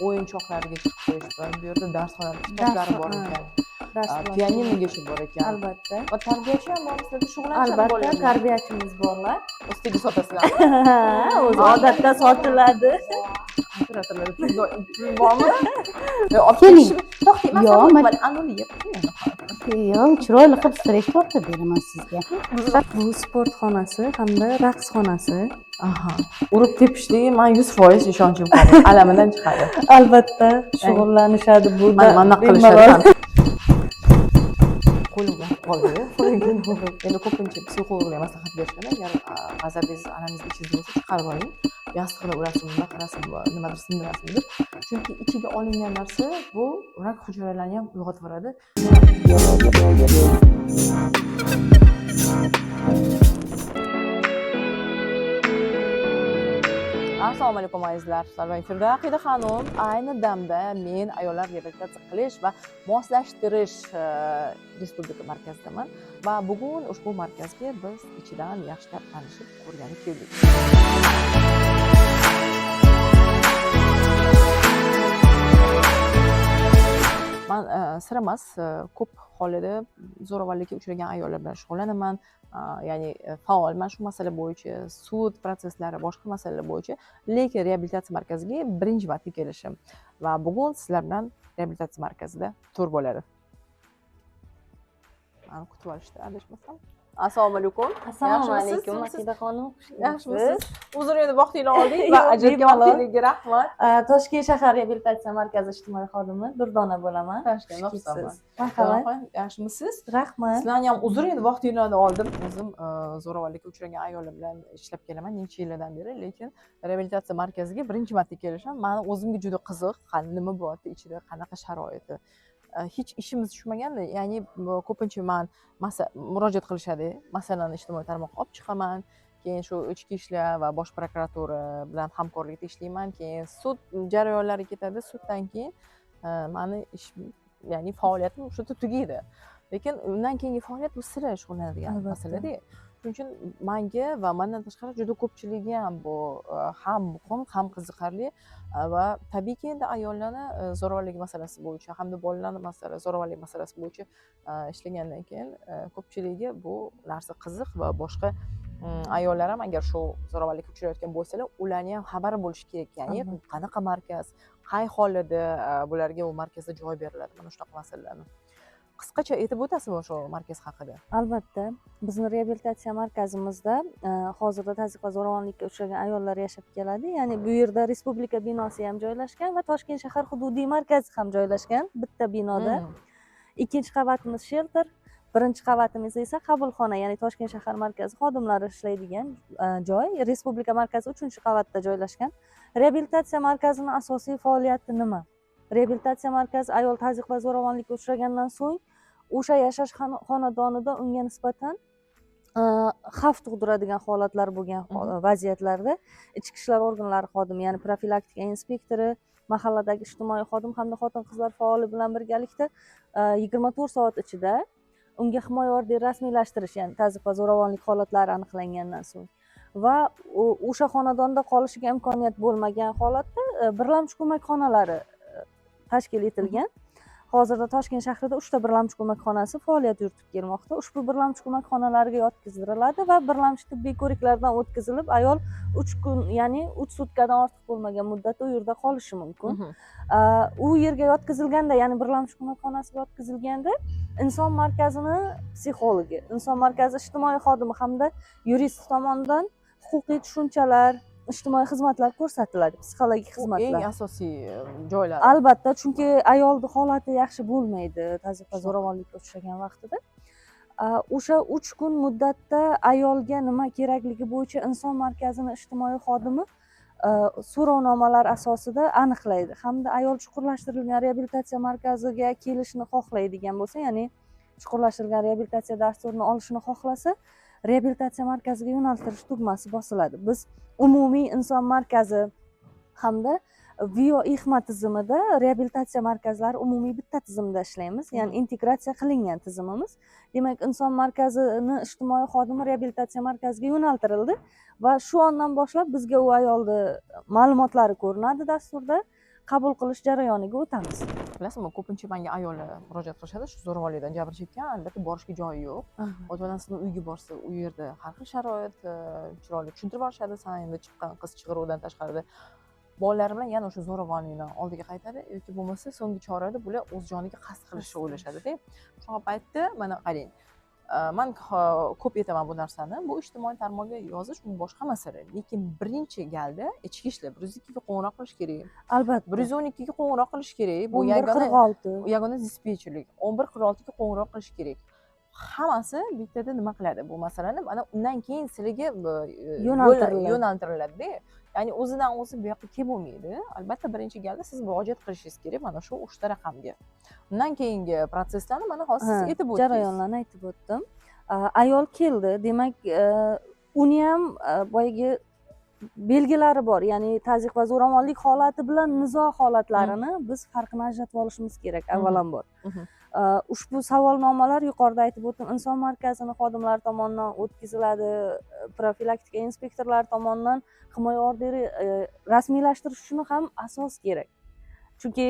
o'yinchoqlariga chiqib qo'yishdi. Bu yerda darsxona kitoblari bor ekan. Pianinogacha bor ekan. Albatta. Va tarbiyachi ham bor, sizlarda shug'ullanishadi Albatta, bolalar. tarbiyachimiz borlar. Ustiga sotasizlar. O'zi odatda sotiladi. Operatorlar pul bormi? Keling. To'xtang, Yo'q, masalan, anoli yeb. Yo'q, chiroyli qilib stress tortib beraman sizga. Bu sport xonasi hamda raqs xonasi. Aha. Urib tepishlik men 100% ishonchim bor. Alamidan chiqadi. Albatta, shug'ullanishadi bu. Mana qilishadi. Qo'limga qoldi. Endi ko'pincha psixologlar maslahat berishadi. Agar g'azabingiz, alangizni ichingizda bo'lsa, chiqarib oling. Yostiqni urasizmi, nima qilasizmi, nimadir sindirasizmi deb. Chunki ichiga olingan narsa bu rak hujayralarini ham uyg'otib yuboradi. Assalomu alaykum azizlar. Salom efirda Aqida Xonum. Ayni damda men ayollar reabilitatsiya qilish va moslashtirish respublika markazidaman va bugun ushbu markazga biz ichidan yaxshilab tanishib o'rganib keldik. Men sir emas, ko'p hollarda zo'ravonlikka uchragan ayollar bilan shug'ullanaman. Ya'ni faolman shu masala bo'yicha, sud prosesslari, boshqa masalalar bo'yicha. Lekin reabilitatsiya markaziga birinchi marta kelishim va bugun sizlar bilan reabilitatsiya markazida tur bo'ladi. Mani kutib olishdi, adashmasam. Assalomu alaykum. Assalomu alaykum, Aqida Xonum. Yaxshimisiz? Uzr endi vaqtingizni oldik va ajratgan vaqtingizga rahmat. Toshkent shahar reabilitatsiya markazi ijtimoiy xodimi Durdona bo'laman. Toshkent, yo'qsiz. Marhamat. Yaxshimisiz? Rahmat. Sizlarni ham uzr endi vaqtingizni oldim. O'zim zo'ravonlikka uchragan ayollar bilan ishlab kelaman necha yillardan beri, lekin reabilitatsiya markaziga birinchi marta kelishim. Meni o'zimga juda qiziq, nima bo'lyapti ichida, qanaqa sharoiti. Hech ishimiz tushmaganda, ya'ni ko'pincha men murojaat qilishadi, masalani ijtimoiy tarmoqqa olib chiqaman, keyin shu ichki ishlar va bosh prokuratura bilan hamkorlikda ishlayman, keyin sud jarayonlari ketadi, suddan keyin meni ish, ya'ni faoliyatim shu yerda tugaydi. Lekin undan keyingi faoliyat bu sira shug'ullanadigan masala-da. Shuning uchun menga va mendan tashqari juda ko'pchiligi ham bu ham muhim, ham qiziqarli va tabiiyki endi ayollarni zo'ravonlik masalasi bo'yicha hamda bolalarni zo'ravonlik masalasi bo'yicha ishlagandan keyin ko'pchiligiga bu narsa qiziq va boshqa ayollar ham agar shu zo'ravonlikka uchrayotgan bo'lsalar, ularni ham xabari bo'lishi kerak. Ya'ni qanaqa markaz, qay holida bularga u markazda joy beriladi, mana shunaqa masalalarni. Qisqacha aytib o'tasizmi shu markaz haqida? Albatta, bizning reabilitatsiya markazimizda hozirda tazyiq va zo'ravonlikka uchragan ayollar yashab keladi. Ya'ni bu yerda respublika binosi ham joylashgan va Toshkent shahar hududiy markazi ham joylashgan bitta binoda. Ikkinchi qavatimiz shelter, birinchi qavatimiz esa qabulxona, ya'ni Toshkent shahar markazi xodimlari ishlaydigan joy. Respublika markazi 3-qavatda joylashgan. Reabilitatsiya markazining asosiy faoliyati nima? Reabilitatsiya markazi ayol tazyiq va zo'ravonlikka uchragandan so'ng o'sha yashash xonadonida unga nisbatan xavf tug'diradigan holatlar bo'lgan vaziyatlarda ichki ishlar organlari xodimi, ya'ni profilaktika inspektori, mahalladagi ijtimoiy xodim hamda xotin-qizlar faoli bilan birgalikda 24 soat ichida unga himoya orderi rasmiylashtirish, ya'ni tazyiq va zo'ravonlik holatlari aniqlangandan so'ng va o'sha xonadonda qolishiga imkoniyat bo'lmagan holatda birlamchi ko'mak xonalari tashkil etilgan. Hozirda Toshkent shahrida 3 ta birlamchi ko'mak xonasi faoliyat yuritib kelmoqda. Ushbu birlamchi ko'mak xonalariga yotqiziladi va birlamchi tibbiy ko'riklardan o'tkazilib, ayol 3 kun, ya'ni 3 sutkadan ortiq bo'lmagan muddatda u yerda qolishi mumkin. U yerga yotqizilganda, ya'ni birlamchi ko'mak xonasiga yotqizilganda, inson markazini psixologi, inson markazi ijtimoiy xodimi hamda yurist tomonidan huquqiy tushunchalar, ijtimoiy xizmatlar ko'rsatiladi, psixologik xizmatlar. Eng asosiy joylar. Albatta, chunki ayolning holati yaxshi bo'lmaydi tazyiq va zo'ravonlikka uchragan vaqtida. O'sha 3 kun muddatda ayolga nima kerakligi bo'yicha inson markazining ijtimoiy xodimi so'rovnomalar asosida aniqlaydi hamda ayol chuqurlashtirilgan reabilitatsiya markaziga kelishni xohlaydigan bo'lsa, ya'ni chuqurlashtirilgan reabilitatsiya dasturini olishni xohlasa, reabilitatsiya markaziga yo'naltirish tugmasi bosiladi. Biz umumiy inson markazi hamda VIO-IXMA tizimida reabilitatsiya markazlari umumiy bitta tizimda ishlaymiz, ya'ni integratsiya qilingan tizimimiz. Demak, inson markazini ijtimoiy xodimi reabilitatsiya markaziga yo'naltirildi va shu ondan boshlab bizga u ayolning ma'lumotlari ko'rinadi dasturda qabul qilish jarayoniga o'tamiz. Bilasizmi, ko'pincha menga ayollar murojaat qilishadi, shu zo'ravonlikdan jabr chekkan, albatta borishga joyi yo'q. Otadan sizni uyga borsa, u yerda har xil sharoit, chiroyli tushuntirib borishadi. San endi chiqqan qiz chig'iruvidan tashqarida bolalari bilan yana o'sha zo'ravonlikdan oldiga qaytadi yoki bo'lmasa so'nggi chorada bular o'z joniga qasd qilishni o'ylashadi-da. Shunaqa paytda mana qarang, man ko'p aytaman bu narsani. Bu ijtimoiy tarmoqga yozish bu boshqa masala. Lekin birinchi galda ichki ishlar 102 ga qo'ng'iroq qilish kerak. Albatta. 112 ga qo'ng'iroq qilish kerak. Bu 1146. yagona dispetcherlik. 1146 ga qo'ng'iroq qilish kerak. Hammasi bittada nima qiladi bu masalani? Mana undan keyin sizlarga yo'naltiriladi-da. Ya'ni o'zidan o'zi bu yoqqa kelib bo'lmaydi. Albatta birinchi galda siz murojaat qilishingiz kerak mana shu 3 ta raqamga. Undan keyingi proseslarni mana hozir siz aytib o'tdingiz. Jarayonlarni aytib o'tdim. Ayol keldi, demak, uni ham boyagi belgilari bor, ya'ni tazyiq va zo'ravonlik holati bilan nizo holatlarini biz farqini ajratib olishimiz kerak avvalambor. Ushbu savolnomalar yuqorida aytib o'tdim, inson markazini xodimlari tomonidan o'tkaziladi, profilaktika inspektorlari tomonidan himoya orderi rasmiylashtirish uchun ham asos kerak. Chunki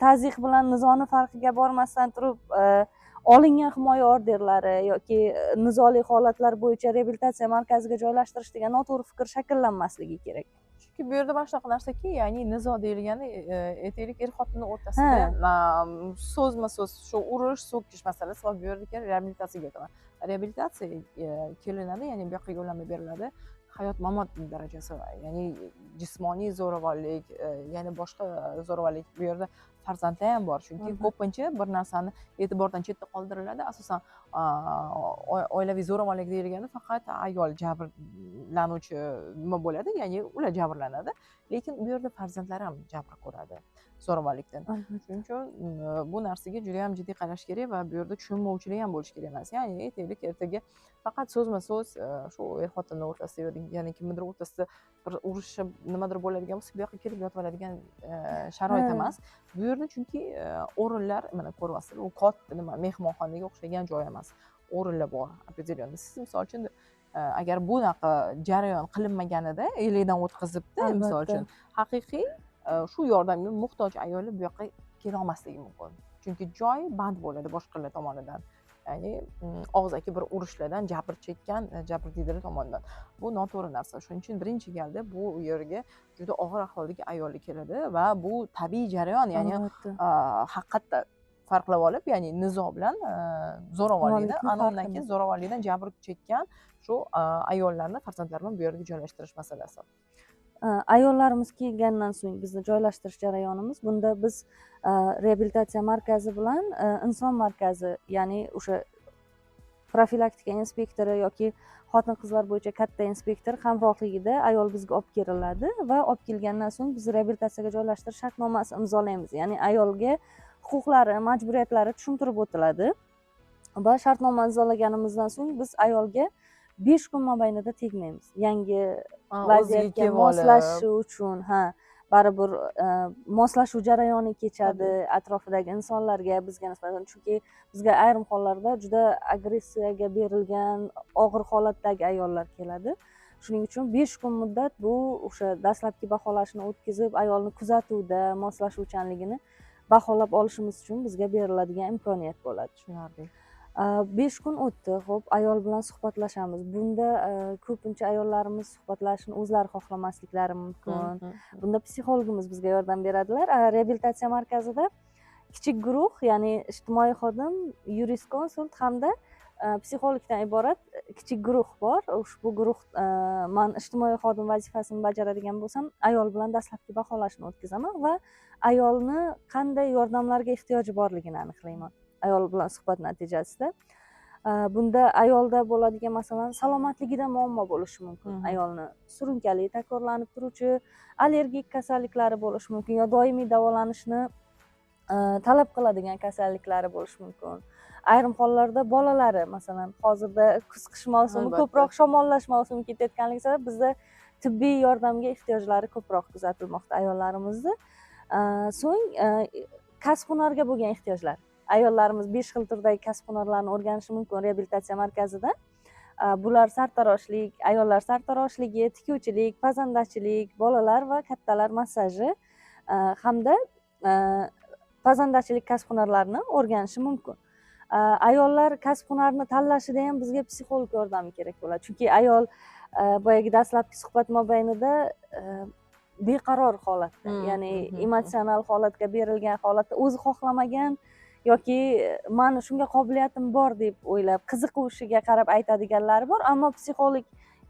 tazyiq bilan nizoni farqiga bormasdan turib olingan himoya orderlari yoki nizoli holatlar bo'yicha reabilitatsiya markaziga joylashtirish degan noto'g'ri fikr shakllanmasligi kerak. Chunki bu yerda mana shunaqa narsaki, ya'ni nizo deyilgani aytaylik er-xotinni o'rtasida so'zma-so'z shu urish, so'kish masalasi va bu yerda reabilitatsiyaga o'taman. Reabilitatsiya kelinadi, ya'ni bu yoqqa yo'llanma beriladi. Hayot mamot darajasi, ya'ni jismoniy zo'ravonlik, ya'ni boshqa zo'ravonlik bu yerda farzandlar ham bor. Chunki ko'pincha bir narsani e'tibordan chetda qoldiriladi. Asosan oilaviy zo'ravonlik deyilganda faqat ayol jabrlanuvchi nima bo'ladi, ya'ni ular jabrlanadi. Lekin bu yerda farzandlar ham jabr ko'radi zo'ravonlikdan. Shuning uchun bu narsaga juda ham jiddiy qarash kerak va bu yerda tushunmovchilik ham bo'lishi kerak emas. Ya'ni aytaylik ertaga faqat so'zma-so'z shu er-xotinlar o'rtasida yoki kimnidir o'rtasida bir urishib nimadir bo'ladigan bo'lsa, bu yoqqa kelib yotib oladigan sharoit emas. Bu yerda chunki o'rinlar, mana ko'ryapsizlar, u katta nima mehmonxonaga o'xshagan joy emas. O'rinlar bor, определённо. Siz misol uchun agar bunaqa jarayon qilinmaganida, elidan o'tkazibdi, misol uchun haqiqiy shu yordamga muhtoj ayollar bu yoqqa kela olmasligi mumkin. Chunki joy band bo'ladi boshqalar tomonidan. Ya'ni og'zaki bir urushlardan jabr chekkan jabrdiydalar tomonidan. Bu noto'g'ri narsa. Shuning uchun birinchi galda bu yerga juda og'ir ahvoldagi ayollar keladi va bu tabiiy jarayon, ya'ni haqiqatda farqlab olib, ya'ni nizo bilan zo'ravonlikni, ana undan keyin zo'ravonlikdan jabr chekkan shu ayollarni farzandlarini bu yerga joylashtirish masalasi. Ayollarimiz kelgandan so'ng bizni joylashtirish jarayonimiz, bunda biz reabilitatsiya markazi bilan inson markazi, ya'ni o'sha profilaktika inspektori yoki xotin-qizlar bo'yicha katta inspektor hamrohligida ayol bizga olib kelinadi va olib kelgandan so'ng biz reabilitatsiyaga joylashtirish shartnomasini imzolaymiz. Ya'ni ayolga huquqlari, majburiyatlari tushuntirib o'tiladi va shartnoma imzolaganimizdan so'ng biz ayolga 5 kun mobaynida tegmaymiz. Yangi vaziyatga moslashishi uchun, baribir moslashuv jarayoni kechadi atrofidagi insonlarga, bizga nisbatan. Chunki bizga ayrim hollarda juda agressiyaga berilgan, og'ir holatdagi ayollar keladi. Shuning uchun 5 kun muddat bu o'sha dastlabki baholashni o'tkazib, ayolni kuzatuvda moslashuvchanligini baholab olishimiz uchun bizga beriladigan imkoniyat bo'ladi. Tushunarli. 5 kun o'tdi. Xo'p, ayol bilan suhbatlashamiz. Bunda ko'pincha ayollarimiz suhbatlashishni o'zlari xohlamasliklari mumkin. Bunda psixologimiz bizga yordam beradilar. Reabilitatsiya markazida kichik guruh, ya'ni ijtimoiy xodim, yuriskonsult hamda psixologdan iborat kichik guruh bor. Ushbu guruh men ijtimoiy xodim vazifasini bajaradigan bo'lsam, ayol bilan dastlabki baholashni o'tkazaman va ayolni qanday yordamlarga ehtiyoji borligini aniqlayman. Ayol bilan suhbat natijasida. Bunda ayolda bo'ladigan masalan salomatligida muammo bo'lishi mumkin. Ayolni surunkali, takrorlanib turuvchi allergik kasalliklari bo'lishi mumkin yo doimiy davolanishni talab qiladigan kasalliklari bo'lishi mumkin. Ayrim hollarda bolalari, masalan, hozirda kuz-qish mavsumi ko'proq shamollash mavsumi ketayotganligi sabab bizda tibbiy yordamga ehtiyojlari ko'proq kuzatilmoqda ayollarimizni. So'ng kasb-hunarga bo'lgan ehtiyojlar. Ayollarimiz 5 xil turdagi kasb-hunarlarni o'rganishi mumkin reabilitatsiya markazida. Bular sartaroshlik, ayollar sartaroshligi, tikuvchilik, pazandachilik, bolalar va kattalar massaji. hamda pazandachilik kasb hunarlarini o'rganishi mumkin. Ayollar kasb hunarini tanlashida ham bizga psixolog yordami kerak bo'ladi. Chunki ayol boyagi dastlabki suhbat mobaynida beqaror holatda, ya'ni emotsional holatga berilgan holatda o'zi xohlamagan yoki mani shunga qobiliyatim bor deb o'ylab qiziqishiga qarab aytadiganlari bor, ammo psixolog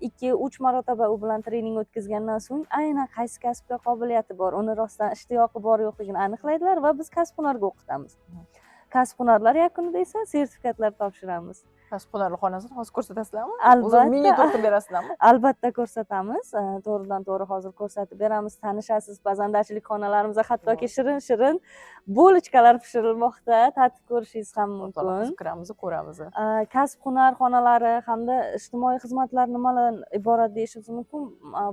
2-3 marotaba u bilan trening o'tkazgandan so'ng aynan qaysi kasbga qobiliyati bor, uni rostdan ishtiyoqi bor yo'qligini aniqlaydilar va biz kasb hunarga o'qitamiz. Kasb hunarlar yakunida esa sertifikatlar topshiramiz. Kasb hunarlar xonasini hozir ko'rsatasizlarmi? Albatta. O'zi mini turib berasizlarmi? Albatta ko'rsatamiz. To'g'ridan to'g'ri hozir ko'rsatib beramiz. Tanishasiz, pazandachilik xonalarimizda hattoki shirin-shirin bo'lichkalar pishirilmoqda. Tatib ko'rishingiz ham mumkin. Kiramiz, ko'ramiz. Kasb hunar xonalari hamda ijtimoiy xizmatlar nimadan iborat deyishimiz mumkin.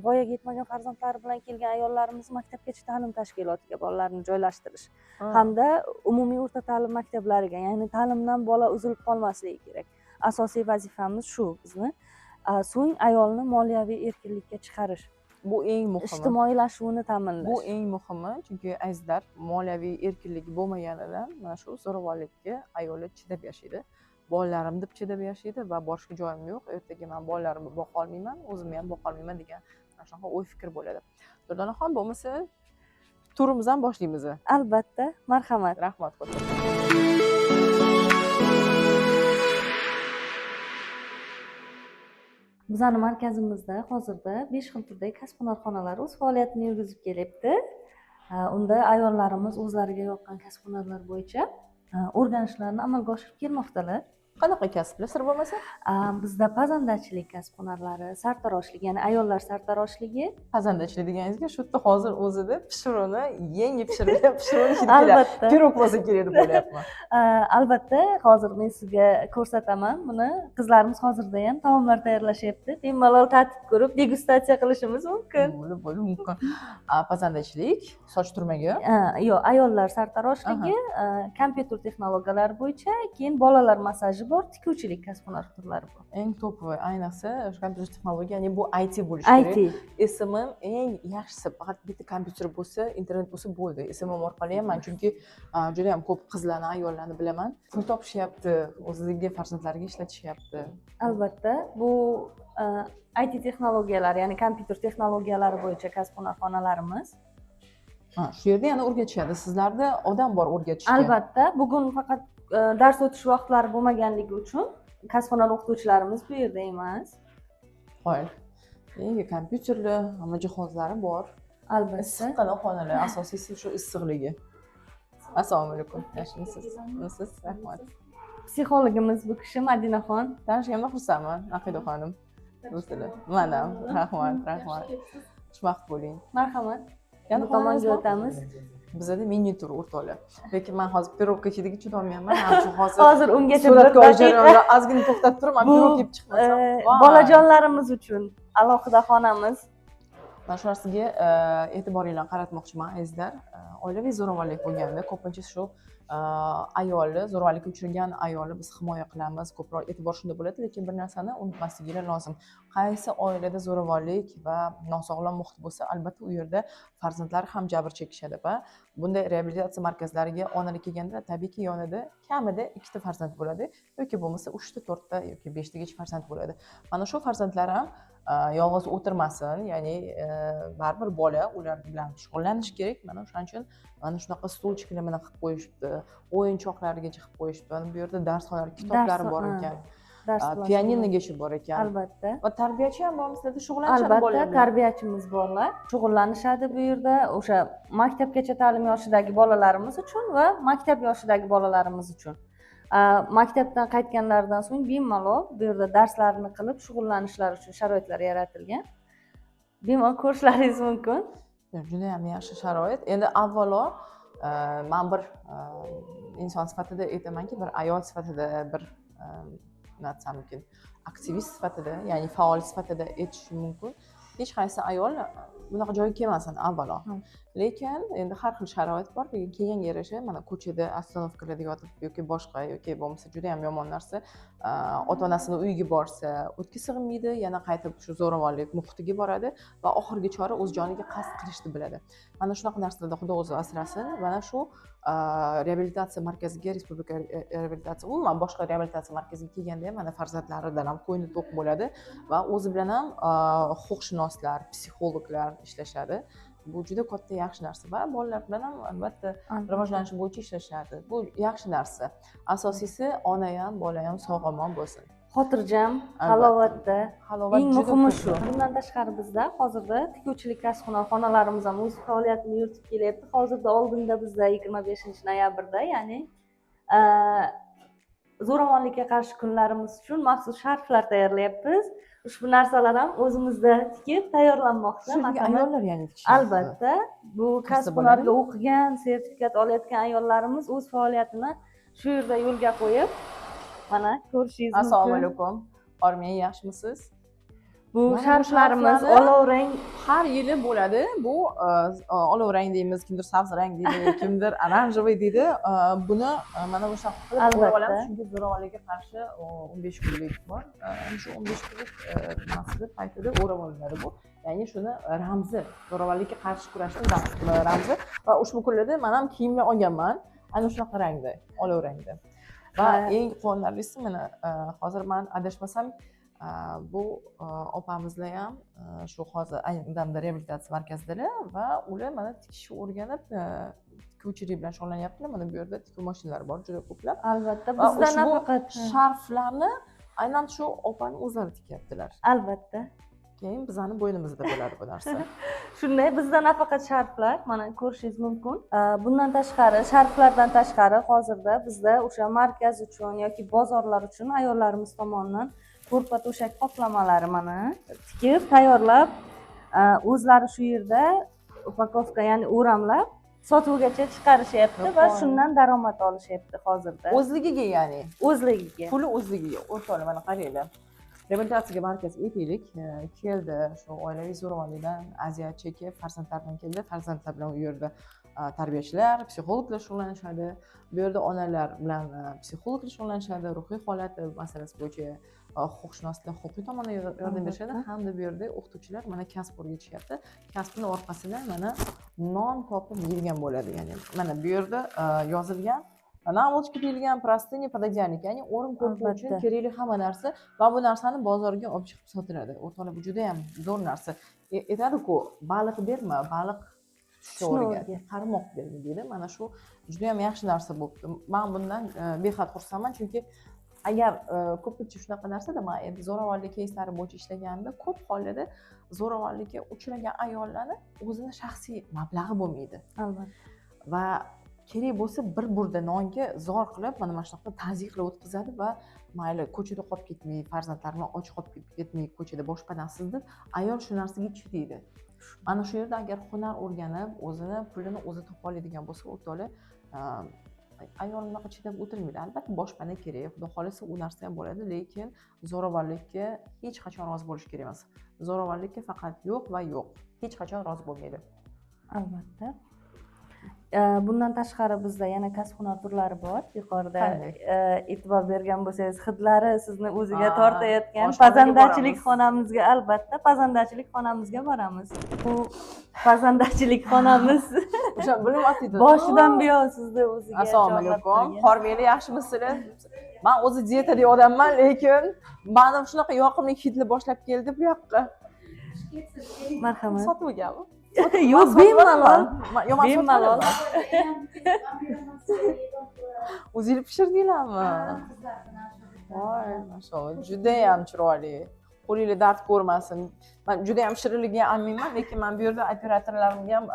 Voyaga yetmagan farzandlari bilan kelgan ayollarimiz maktabgacha ta'lim tashkilotiga bolalarini joylashtirish hamda umumiy o'rta ta'lim maktablariga, ya'ni ta'limdan bola uzilib qolmasligi kerak. Asosiy vazifamiz shu bizni. So'ng ayolni moliyaviy erkinlikka chiqarish. Bu eng muhimi. Ijtimoiylashuvini ta'minlash. Bu eng muhimi, chunki azizlar, moliyaviy erkinlik bo'lmaganidan mana shu zo'ravonlikka ayollar chidab yashaydi. Bolalarim deb chidab yashaydi va boshqa joyim yo'q. Ertaga men bolalarimni boqa olmayman, o'zimni ham boqa olmayman degan mana shunaqa o'y fikr bo'ladi. Durdonaxon, bo'lmasa turimizdan boshlaymiz. Albatta, marhamat. Rahmat katta. Bizning markazimizda hozirda 5 xil turdagi kasb hunar xonalari o'z faoliyatini yurgizib kelyapti. Unda ayollarimiz o'zlariga yoqqan kasb hunarlar bo'yicha o'rganishlarni amalga oshirib kelmoqdalar. Qanaqa kasblar sir bo'lmasa? Bizda pazandachilik kasb hunarlari, sartaroshlik, ya'ni ayollar sartaroshligi. Pazandachilik deganingizga shu yerda hozir o'zida pishiruvni yangi pishirilgan pishiruvni hidi Albatta. pirog bo'lsa kerak deb o'ylayapman. Albatta, hozir men sizga ko'rsataman buni. Qizlarimiz hozirda ham taomlar tayyorlashyapti. Bemalol tatib ko'rib, degustatsiya qilishimiz mumkin. Bo'li mumkin. Pazandachilik, soch turmagi. Yo'q, ayollar sartaroshligi, kompyuter texnologiyalari bo'yicha, keyin bolalar massaji bor, tikuvchilik kasb hunar turlari bor. Eng topovoy, ayniqsa kompyuter texnologiya, ya'ni bu IT bo'lishi kerak. SMM eng yaxshisi, faqat bitta kompyuter bo'lsa, internet bo'lsa bo'ldi. SMM orqali ham men chunki juda ham ko'p qizlarni, ayollarni bilaman. Pul topishyapti, o'zlariga farzandlariga ishlatishyapti. Albatta, bu IT texnologiyalari, ya'ni kompyuter texnologiyalari bo'yicha kasb hunar xonalarimiz. Shu yerda yana o'rgatishadi. Sizlarda odam bor o'rgatishga. Albatta, bugun faqat dars o'tish vaqtlari bo'lmaganligi uchun kasb hunar o'qituvchilarimiz bu yerda emas. Qo'yil. Yangi kompyuterlar, hamma jihozlari bor. Albatta. Issiqqina xonalar, asosiysi shu issiqligi. Assalomu alaykum. Yaxshimisiz? Siz rahmat. Psixologimiz bu kishi Madinaxon. Tanishganimdan xursandman, Aqida xonim. Do'stlar. Mana, rahmat. Xushvaqt bo'ling. Marhamat. Yana tomonga o'tamiz. Bizada mini tur o'rtoqlar. Lekin men hozir pirogga chidagi chidolmayapman. Hozir ungacha suratga olish jarayonida ozgina to'xtab turib, men pirog yeb chiqmasam. Bolajonlarimiz uchun alohida xonamiz. Men shu narsaga e'tiboringlarni qaratmoqchiman, azizlar. Oilaviy zo'ravonlik bo'lganda ko'pincha shu ayolni, zo'ravonlikka uchragan ayolni biz himoya qilamiz, ko'proq e'tibor shunda bo'ladi, lekin bir narsani unutmasliginglar lozim. Qaysi oilada zo'ravonlik va nosog'lom muhit bo'lsa, albatta u yerda farzandlar ham jabr chekishadi va bunday reabilitatsiya markazlariga onalar kelganda tabiiyki yonida kamida 2 ta farzand bo'ladi yoki bo'lmasa 3 ta, 4 ta yoki 5 tagacha farzand bo'ladi. Mana shu farzandlar ham yolg'iz o'tirmasin, ya'ni baribir bola ular bilan shug'ullanish kerak. Mana o'shaning uchun mana shunaqa stulchiklar mana qilib qo'yishibdi, o'yinchoqlargacha qilib qo'yishibdi. Bu yerda darsxonalar, kitoblari bor ekan. Pianinogacha bor ekan. Albatta. Va tarbiyachi ham bor, sizlarda shug'ullanishadi bolalar. Albatta, tarbiyachimiz borlar. Shug'ullanishadi bu yerda o'sha maktabgacha ta'lim yoshidagi bolalarimiz uchun va maktab yoshidagi bolalarimiz uchun. Maktabdan qaytganlaridan so'ng bemalol bu yerda darslarini qilib shug'ullanishlari uchun sharoitlar yaratilgan. Bemalol ko'rishlaringiz mumkin. Juda ham yaxshi sharoit. Endi avvalo men bir inson sifatida aytamanki, bir ayol sifatida, bir nima desam mumkin, aktivist sifatida, ya'ni faol sifatida aytishim mumkin. Hech qaysi ayol bunaqa joyga kelmasin avvalo. lekin endi har xil sharoit bor, lekin kelganga yarasha mana ko'chada ostanovkalarda yotib yoki boshqa yoki bo'lmasa juda ham yomon narsa ota onasini uyiga borsa o'tga sig'maydi, yana qaytib shu zo'ravonlik muhitiga boradi va oxirgi chora o'z joniga qasd qilishni biladi. Mana shunaqa narsalardan Xudo o'zi asrasin. Mana shu reabilitatsiya markaziga, respublika reabilitatsiya, umuman boshqa reabilitatsiya markaziga kelganda ham mana farzandlaridan ham ko'ngli to'q bo'ladi va o'zi bilan ham huquqshunoslar, psixologlar ishlashadi. Bu juda katta yaxshi narsa va bolalar bilan ham albatta rivojlanishi bo'yicha ishlashadi. Bu yaxshi narsa. Asosiysi ona ham, bola ham sog'-omon bo'lsin. Xotirjam, halovatda. Halovat Eng juda muhimi ko'p. shu. Bundan tashqari bizda hozirda tikuvchilik kasb-hunar xonalarimiz ham o'z faoliyatini yuritib kelyapti. Hozirda oldinda bizda 25-noyabrda, ya'ni zo'ravonlikka qarshi kunlarimiz uchun maxsus sharflar tayyorlayapmiz. Ushbu narsalar ham o'zimizda tikib tayyorlanmoqda. Shunga ayollar ya'ni Albatta, bu kasb-hunarga o'qigan, sertifikat olayotgan ayollarimiz o'z faoliyatini shu yerda yo'lga qo'yib, mana ko'rishingiz mumkin. Assalomu alaykum. Hormang, yaxshimisiz? Bu sharflarimiz olovrang har yili bo'ladi. Bu olovrang deymiz, kimdir sabz rang deydi, kimdir oranjovoy deydi. Buni mana o'sha qilib qo'yib olamiz, chunki zo'ravonlikka qarshi 15 kunlik bor. Shu 15 kunlik mas'uliyat paytida o'rab olinadi bu. Ya'ni shuni ramzi, zo'ravonlikka qarshi kurashning ramzi va ushbu kunlarda men ham kiyimlar olganman. Ana shunaqa rangda, olovrangda. Va eng quvonarlisi mana hozir men adashmasam bu opamizlar ham shu hozir ayni damda reabilitatsiya markazidalar va ular mana tikishni o'rganib tikuvchilik bilan shug'ullanyaptilar. Mana bu yerda tikuv mashinalari bor, juda ko'plab. Albatta, bizda nafaqat sharflarni aynan shu opani o'zlari tikyaptilar. Albatta. Keyin bizani bo'ynimizda bo'ladi bu narsa. Shunday, bizda nafaqat sharflar, mana ko'rishingiz mumkin. Bundan tashqari, sharflardan tashqari hozirda bizda o'sha markaz uchun yoki bozorlar uchun ayollarimiz tomonidan ko'rpa to'shak qoplamalari mana tikib, tayyorlab, o'zlari shu yerda upakovka, ya'ni o'ramlab, sotuvgacha chiqarishyapti va shundan daromad olishyapti hozirda. O'zligiga ya'ni. O'zligiga. Puli o'zligiga. O'rtoqlar mana qaranglar. Reabilitatsiyaga markazga aytaylik, keldi, shu oilaviy zo'ravonlikdan aziyat chekib, farzandlar bilan keldi. Farzandlar bilan u yerda tarbiyachilar, psixologlar shug'ullanishadi. Bu yerda onalar bilan psixologlar shug'ullanishadi, ruhiy holati masalasi bo'yicha huquqshunoslar huquqiy tomondan yordam berishadi hamda bu yerda o'qituvchilar mana kasb o'rgatishyapti. Kasbini orqasidan mana non topib yurgan bo'ladi. Ya'ni mana bu yerda yozilgan namochka deyilgan простыня пододеяльник, ya'ni o'rin ko'rpa uchun kerakli hamma narsa va bu narsani bozorga olib chiqib sotiladi. O'rtoqlar, bu juda ham zo'r narsa. Aytadi-ku, baliq berma, baliq tutishga qarmoq berdi deydi. Mana shu juda ham yaxshi narsa bo'libdi. Men bundan behad xursandman, chunki agar ko'pincha shunaqa narsada men endi zo'ravonlik keyslari bo'yicha ishlaganimda ko'p hollarda zo'ravonlikka uchragan ayollarni o'zini shaxsiy mablag'i bo'lmaydi. Albatta. Va kerak bo'lsa bir burda nonga zor qilib mana shunaqa tazyiq qilib o'tkazadi va mayli ko'chada qolib ketmay, farzandlar bilan och qolib ketmay, ko'chada boshpanasiz deb ayol shu narsaga chidaydi. Mana shu yerda agar hunar o'rganib, o'zini pulini o'zi topa oladigan bo'lsa, o'rtoqlar, ayol unaqa chidab o'tirmaydi. Albatta boshpana kerak, xudo xolisa u narsa ham bo'ladi, lekin zo'ravonlikka hech qachon rozi bo'lish kerak emas. Zo'ravonlikka faqat yo'q va yo'q. Hech qachon rozi bo'lmaydi. Albatta. Bundan tashqari bizda yana kasb-hunar turlari bor. Yuqorida e'tibor bergan bo'lsangiz, hidlari sizni o'ziga tortayotgan pazandachilik xonamizga, albatta pazandachilik xonamizga boramiz. Bu pazandachilik xonamiz o'sha bilmayapti. Boshidan buyon sizni o'ziga. Assalomu alaykum. Hormanglar, yaxshimisizlar? Men o'zi dietadagi odamman, lekin meni shunaqa yoqimli hidlar boshlab keldi bu yoqqa. Marhamat. Sotuvgami? Yo'q, bemalol. Bemalol. O'zingiz pishirdinglarmi? Voy, mashallah, juda ham chiroyli. Qo'lingizga dard ko'rmasin. Men juda ham shirinligiga aminman, lekin men bu yerda operatorlarimga ham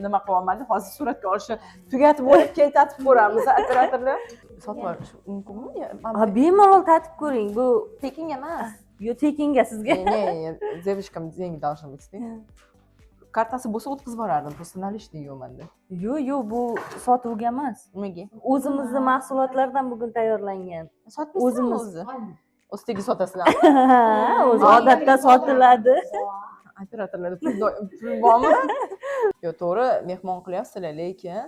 nima qilyapman, hozir suratga olishni tugatib bo'lib keyin tatib ko'ramiz. Operatorlar sotib olish mumkinmi? Ha, bemalol tatib ko'ring. Bu tekin emas. Yo'q, tekinga sizga. Девочкам деньги должны быть. Kartasi bo'lsa o'tkazib yuborardim, просто наличный yo'qmanda. Yo'q, bu sotuvga emas. Nimaga? O'zimizning mahsulotlardan bugun tayyorlangan. O'zimiz ustiga sotasizlar. O'zi odatda sotiladi. Operatorlarda pul bormi? Yo'q, to'g'ri mehmon qilyapsizlar, lekin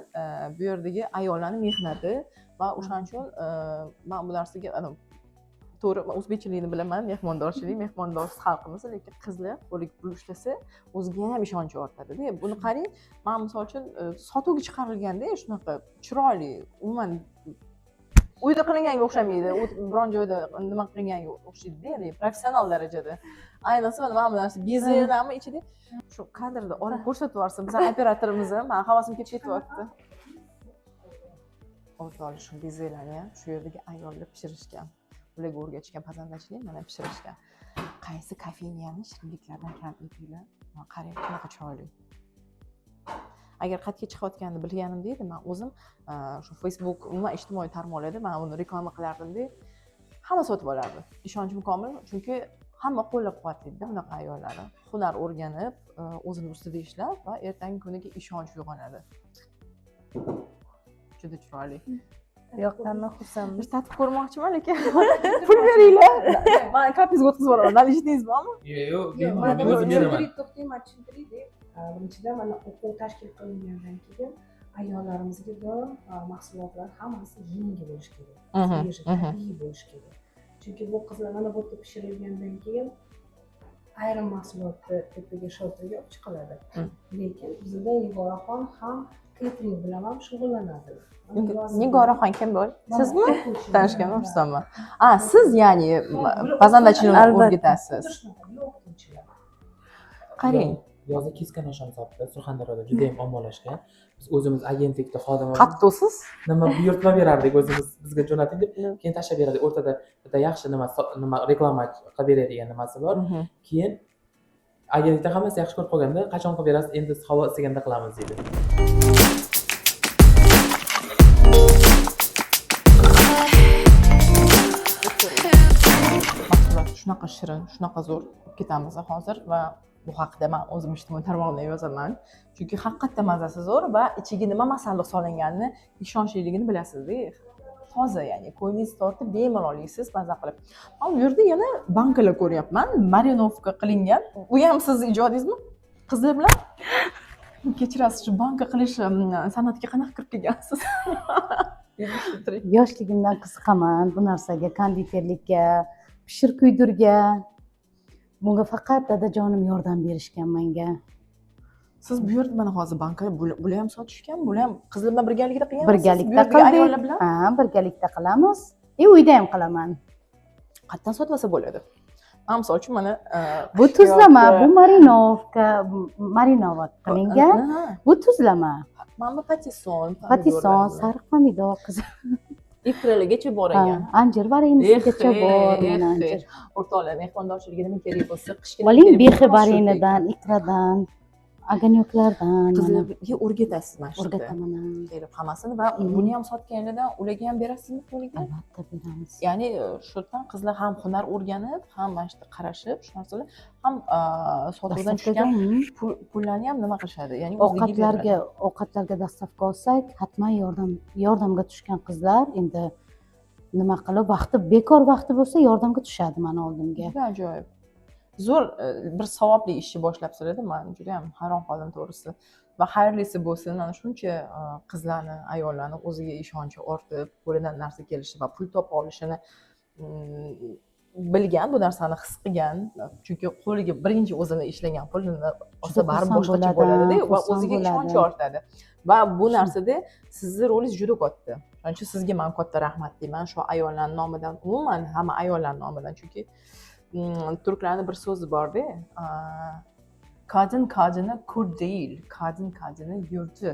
bu yerdagi ayollarni mehnati va o'shaning uchun men bu narsaga to'g'ri men o'zbekchilikni bilaman, mehmondorsiz xalqimiz, lekin qizlar qo'liga pul ushlasa o'ziga ham ishonchi ortadi-da. Buni qarang, men misol uchun sotuvga chiqarilganda shunaqa chiroyli, umuman uyda qilinganga o'xshamaydi, biron joyda nima qilinganga o'xshaydi-da, ya'ni professional darajada. Ayniqsa mana bu narsa bezelami ichida shu kadrda olib ko'rsatib yuborsa, bizning operatorimiz, men havasim kelib ketyapti. O'rtoqlar shu bezelarni ham shu yerdagi ayollar pishirishgan. Ularga o'rgatishgan pazandachilik mana pishirishgan. Qaysi kafeniyani shirinliklardan kam yeydilar? Mana qarang, qanaqa chiroyli. Agar qayerga chiqayotganini bilganimda edi, men o'zim shu Facebook, umuman ijtimoiy tarmoqlarda men uni reklama qilardim-da, hamma sotib olardi. Ishonchim komil, chunki hamma qo'llab-quvvatlaydi bunaqa ayollarni. Hunar o'rganib, o'zini ustida ishlab va ertangi kuniga ishonch uyg'onadi. Juda chiroyli. Yoqqandan xursandman. Bir tatib ko'rmoqchiman, lekin pul beringlar. Men kartangizga o'tkazib yuboraman. Nalishingiz bormi? Yo'q, Mana o'zim beraman. to'xtang, mana tushuntiring. Birinchidan mana o'quv tashkil qilingandan keyin ayollarimizga doim mahsulotlar hammasi yangi bo'lishi kerak. Svejiy, tabiiy bo'lishi kerak. Chunki bu qizlar mana bu yerda pishirilgandan keyin ayrim mahsulotni tepaga shotirga olib chiqiladi. Lekin bizda Nigoraxon ham catering bilan ham shug'ullanadi. Nigoraxon kim bo'l? Sizmi? Tanishganman, xursandman. Siz ya'ni pazandachilikni o'rgatasiz. Qarang, Yozda keskin osham sotdi. Surxondaryoda juda ham ommalashgan. Biz o'zimiz agentlikda xodimlar qattiqsiz? nima buyurtma berardik o'zimiz bizga jo'nating deb, keyin tashlab berardik. O'rtada bitta yaxshi nima reklama qilib beradigan nimasi bor. Keyin agentlikda hammasi yaxshi ko'rib qolganda, qachon qilib berasiz? Endi havo issiganda qilamiz dedi. Mahsulot shunaqa shirin, shunaqa zo'r ketamiz hozir va bu haqida men o'zim ijtimoiy tarmoqda yozaman. Chunki haqiqatda mazasi zo'r va ichiga nima masalliq solinganini, ishonchliligini bilasizda. Toza, ya'ni qo'yingiz tortib bemalol yeysiz maza qilib. Men bu yerda yana bankalar ko'ryapman, marinovka qilingan. Bu ham sizning ijodingizmi? Qizlar bilan kechirasiz, shu banka qilish san'atiga qanaqa kirib kelgansiz? Yoshligimdan qiziqaman bu narsaga, konditerlikka, pishir kuydirga. Bunga faqat dadajonim yordam berishgan menga. Siz bu yerda mana hozir banka bular ham sotishgan, bular ham qizlar bilan birgalikda qilgansiz? Birgalikda ayollar bilan? Ha, birgalikda qilamiz. Uyda ham qilaman. Qayerdan sotib olsa bo'ladi? Men misol uchun mana Bu tuzlama, bu marinovat qilingan. Bu tuzlama. Mana bu patison, Sariq pomidor qiziq. ikraligacha bor ekan. Anjir varenisigacha bor. Mana anjir. O'rtoqlar, mehmondorchiligida nima kerak bo'lsa, qishki Oling behi varenidan, ikradan, aganyoklardan. qizlarga o'rgatasiz mana shu. O'rgataman. Kelib hammasini va buni ham sotganingizdan ularga ham berasizmi qo'liga? Albatta beramiz. Ya'ni shu yerdan qizlar ham hunar o'rganib, ham mana shu qarashib, shu narsalar ham sotuvdan tushgan pullarni ham nima qilishadi? Ya'ni ovqatlarga dastavka olsak, hatman yordamga tushgan qizlar endi nima qilib bekor vaqti bo'lsa yordamga tushadi mana oldimga. Juda ajoyib. Zo'r bir savobli ishni boshlabsizlar-da, men juda ham hayron qoldim to'g'risi. Va xayrlisi bo'lsin, ana shuncha qizlarni, ayollarni o'ziga ishonchi ortib, qo'lidan narsa kelishi va pul topa olishini bilgan, bu narsani his qilgan. Chunki qo'liga birinchi o'zini ishlagan pulini olsa baribir boshqacha bo'ladi-da va o'ziga ishonchi ortadi. Va bu narsada sizning rolingiz juda katta. Shuning uchun sizga men katta rahmat deyman shu ayollarning nomidan, umuman hamma ayollar nomidan, chunki turklarning bir so'zi bor-da, kadın kadını kur değil, kadın kadını yurti.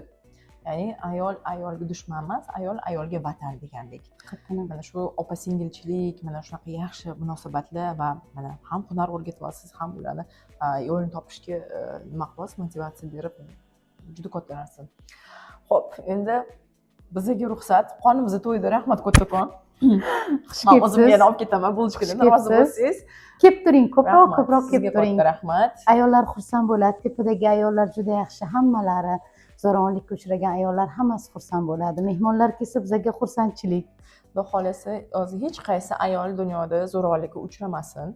Ya'ni ayol ayolga dushman emas, ayol ayolga vatan degandek. Mana shu opa singilchilik, mana shunaqa yaxshi munosabatlar va mana ham hunar o'rgatyapsiz, ham ularni yo'lini topishga nima qilyapsiz, motivatsiya berib, juda katta narsa. Xo'p, endi bizga ruxsat, qonimizni to'ydi, rahmat kattakon. Men o'zim yana olib ketaman, bo'lishkidan rozi bo'lsangiz. Kelib turing, ko'proq kelib turing. Rahmat. Ayollar xursand bo'ladi, tepadagi ayollar juda yaxshi, hammalari zo'ravonlikka uchragan ayollar hammasi xursand bo'ladi. Mehmonlar kelsa bizga xursandchilik. Xudo xolasa, hozir hech qaysi ayol dunyoda zo'ravonlikka uchramasin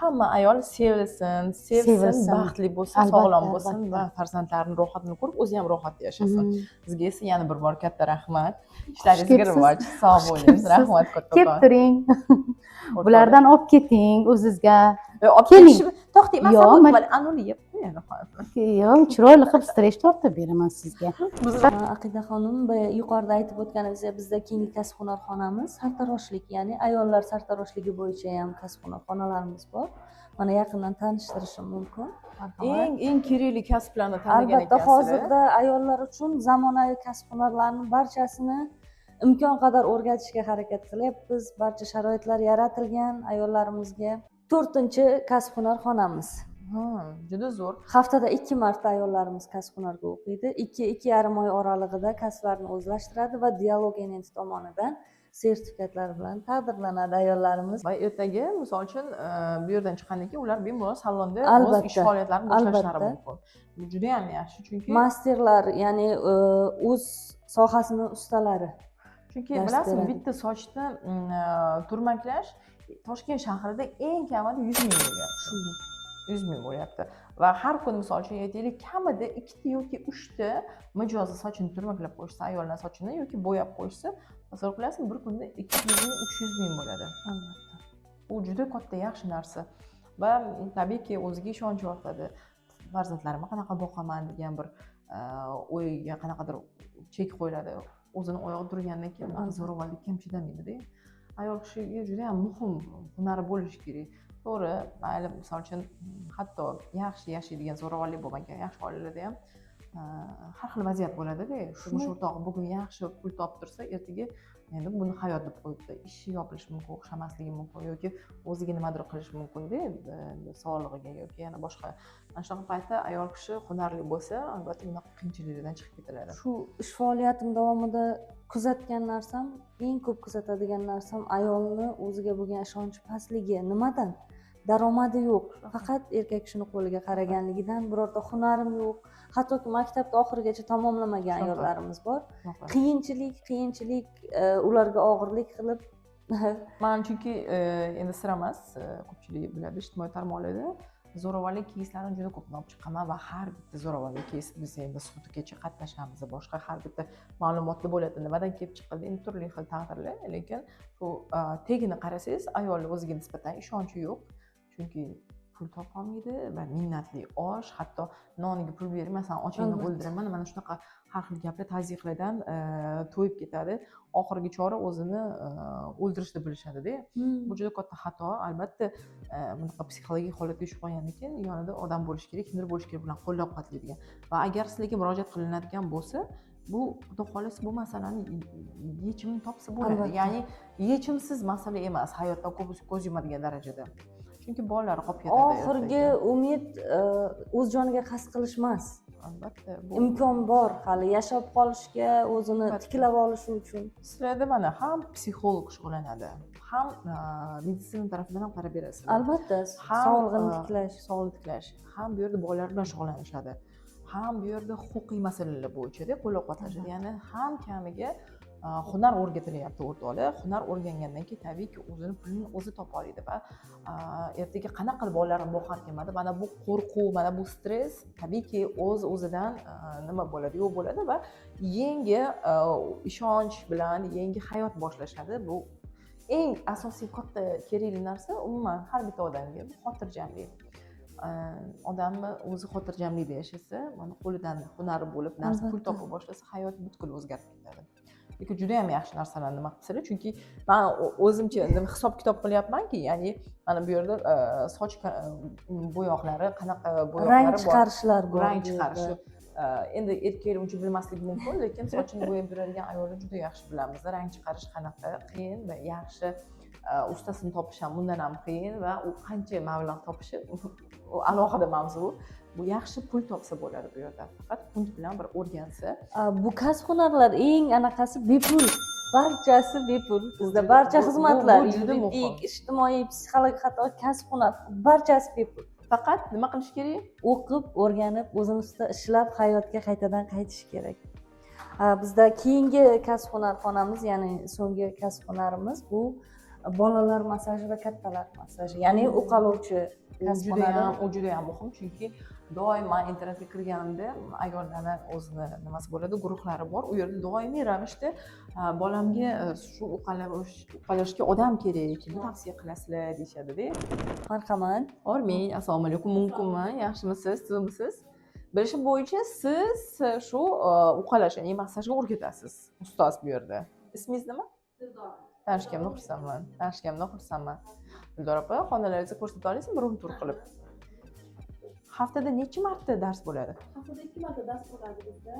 hamma ayol sevsin, Sevilsin. baxtli bo'lsin, Albatta, sog'lom bo'lsin albatta. va farzandlarini rohatini ko'rib, o'zi ham rohatda yashasin. Mhm. Sizga esa yana bir bor katta rahmat. Ishlaringizga kelibsiz. rivoj, sog' Xush bo'ling. kelibsiz. Rahmat Kelib kattakon. turing. Bulardan olib keting o'zizga. olib keling. ketishim, to'xtang, Yo, masalan, anuni yeb qo'ying. Yo'q, chiroyli qilib stresh tortib beraman sizga. Aqidaxonim yuqorida aytib o'tganimizdek bizda keyingi kasb hunar xonamiz sartaroshlik, ya'ni ayollar sartaroshligi bo'yicha ham kasb hunar xonalarimiz bor. Mana yaqindan tanishtirishim mumkin. Eng kerakli kasblarni tanlagan Albatta ekansizlar. hozirda ayollar uchun zamonaviy kasb hunarlarni barchasini imkon qadar o'rgatishga harakat qilyapmiz. Barcha sharoitlar yaratilgan ayollarimizga. 4-chi kasb hunar xonamiz. Juda zo'r. Haftada 2 marta ayollarimiz kasb hunarga o'qiydi. 2-2,5 oy oralig'ida kasblarini o'zlashtiradi va Dialog Enent tomonidan sertifikatlar bilan taqdirlanadi ayollarimiz. Va ertaga misol uchun bu yerdan chiqqandan keyin ular bemalol salonda o'z Albatta, ish faoliyatlarini boshlashlari albatta. mumkin. Bu juda ham yaxshi, chunki Masterlar, ya'ni o'z sohasini ustalari. dars bilasizmi, beradi. bitta sochni turmaklash Toshkent shahrida eng kamida 100 ming bo'lyapti. 100 ming bo'lyapti. Va har kun misol uchun aytaylik, kamida 2 yoki 3 ta mijozli sochini turmaklab qo'yishsa, ayollar sochini yoki bo'yab qo'yishsa, tasavvur qilasizmi, bir kunda 200 ming, 300 ming bo'ladi. Albatta. U juda katta yaxshi narsa va tabiiyki o'ziga ishonch ortadi. Farzandlarimni qanaqa boqaman degan bir o'yga qanaqadir chek qo'yiladi. O'zini oyog'i turgandan keyin zo'ravonlikka ham chidamaydi-da. Ayol kishiga juda ham muhim hunari bo'lishi kerak. To'g'ri, mayli misol uchun hatto yaxshi yashaydigan zo'ravonlik bo'lmagan yaxshi oilalarda ham har xil vaziyat bo'ladi-da. Turmush o'rtog'i bugun yaxshi pul topib tursa, ertaga endi buni hayot deb qo'yibdi. Ishi yopilishi mumkin, o'xshamasligi mumkin yoki o'ziga nimadir qilishi mumkin-da, sog'lig'iga yoki yana boshqa. Mana shunaqa paytda ayol kishi hunarli bo'lsa, albatta bunaqa qiyinchiliklardan chiqib ketiladi. Shu ish faoliyatim davomida kuzatgan narsam, eng ko'p kuzatadigan narsam ayolni o'ziga bo'lgan ishonchi pastligi. Nimadan? Daromadi yo'q. Faqat erkak kishini qo'liga qaraganligidan birorta hunarim yo'q. Hattoki maktabni oxirigacha tamomlamagan ayollarimiz bor. Qiyinchilik ularga og'irlik qilib Men chunki endi sir emas, ko'pchilik biladi, ijtimoiy tarmoqlarda zo'ravonlik keyslarini juda ko'p olib chiqaman va har bitta zo'ravonlik keysi biz endi sudgacha qatnashamiz, boshqa har bitta ma'lumotli bo'ladi, nimadan kelib chiqadi, endi turli xil taqdirlar, lekin shu tagini qarasangiz, ayolning o'ziga nisbatan ishonchi yo'q, chunki pul topolmaydi va minnatli osh, hatto noniga pul bermasdan ochingni o'ldiraman, mana shunaqa har xil gaplar, tazyiqlardan to'yib ketadi. Oxirgi chora o'zini o'ldirishni bilishadi-da. Bu juda katta xato. Albatta, bunaqa psixologik holatga tushib qolgandan keyin yonida odam bo'lishi kerak, kimdir bo'lishi kerak bilan qo'llab-quvvatlaydigan. Va agar sizlarga murojaat qilinadigan bo'lsa, bu xudo xohlasa bu masalani yechimini topsa bo'ladi. Ya'ni yechimsiz masala emas, hayotdan ko'z yumadigan darajada. Chunki bolalar qolib ketadi. Oxirgi umid o'z joniga qasd qilish emas. Albatta, bu imkon bor hali yashab qolishga, o'zini tiklab olishi uchun. Sizlarda mana ham psixolog shug'ullanadi, ham meditsina tarafidan ham qarab berasizlar. Albatta, sog'liqni tiklash, ham bu yerda bolalar bilan shug'ullanishadi. Ham bu yerda huquqiy masalalar bo'yicha qo'llab-quvvatlashadi. Ya'ni ham kamiga hunar o'rgatilyapti o'rtoqlar. Hunar o'rgangandan keyin tabiiyki o'zini pulini o'zi topa oladi va ertaga qanaqa qilib bolalarini boqar ekan, mana bu qo'rquv, mana bu stress tabiiyki o'zidan nima bo'ladi, yo'q bo'ladi va yangi ishonch bilan yangi hayot boshlashadi. Bu eng asosiy katta kerakli narsa umuman har bitta odamga xotirjamlik. Odamni o'zi xotirjamlikda yashasa, mana qo'lidan hunari bo'lib, narsa pul topa boshlasa, hayot butkul o'zgarib ketadi. Lekin juda ham yaxshi narsalarni nima qilsalar, chunki men o'zimcha hisob kitob qilyapmanki, ya'ni mana bu yerda soch bo'yoqlari, qanaqa bo'yoqlari bor, rang chiqarishlar bor. Rang chiqarish. Endi erkaklar uncha bilmasligi mumkin, lekin sochini bo'yab beradigan ayollar juda yaxshi bilamiz. Rang chiqarish qanaqa qiyin va yaxshi ustasini topish ham bundan ham qiyin va u qancha mablag' topishi u alohida mavzu. Bu yaxshi pul topsa bo'ladi bu yerda. Faqat punt bilan bir o'rgansa. Bu kasb hunarlar eng anaqasi bepul. Barchasi bepul. Bizda barcha xizmatlar, yuridik, ijtimoiy, psixologik, hatto kasb hunar barchasi bepul. Faqat nima qilish kerak? O'qib, o'rganib, o'zini ustida ishlab hayotga qaytadan qaytish kerak. Bizda keyingi kasb hunar xonamiz, ya'ni so'nggi kasb hunarimiz bu bolalar massaji va kattalar massaji, ya'ni uqaluvchi kasb u juda ham muhim, chunki doim men internetga kirganimda ayollarni o'zini nimasi bo'ladi, guruhlari bor. U yerda doimiy ravishda bolamga shu uqalashga odam kerak, kimni tavsiya qilasizlar deyishadi-da. Marhamat. Hormang, assalomu alaykum, mumkinmi? Yaxshimisiz, tuzimisiz? Bilishim bo'yicha siz shu uqalash, ya'ni massajga o'rgatasiz. Ustoz bu yerda. Ismingiz nima? Tanishganimdan xursandman. Dildora opa, xonalaringizni ko'rsata olasizmi bir tur qilib? Haftada necha marta dars bo'ladi? Haftada 2 marta dars bo'ladi bizda.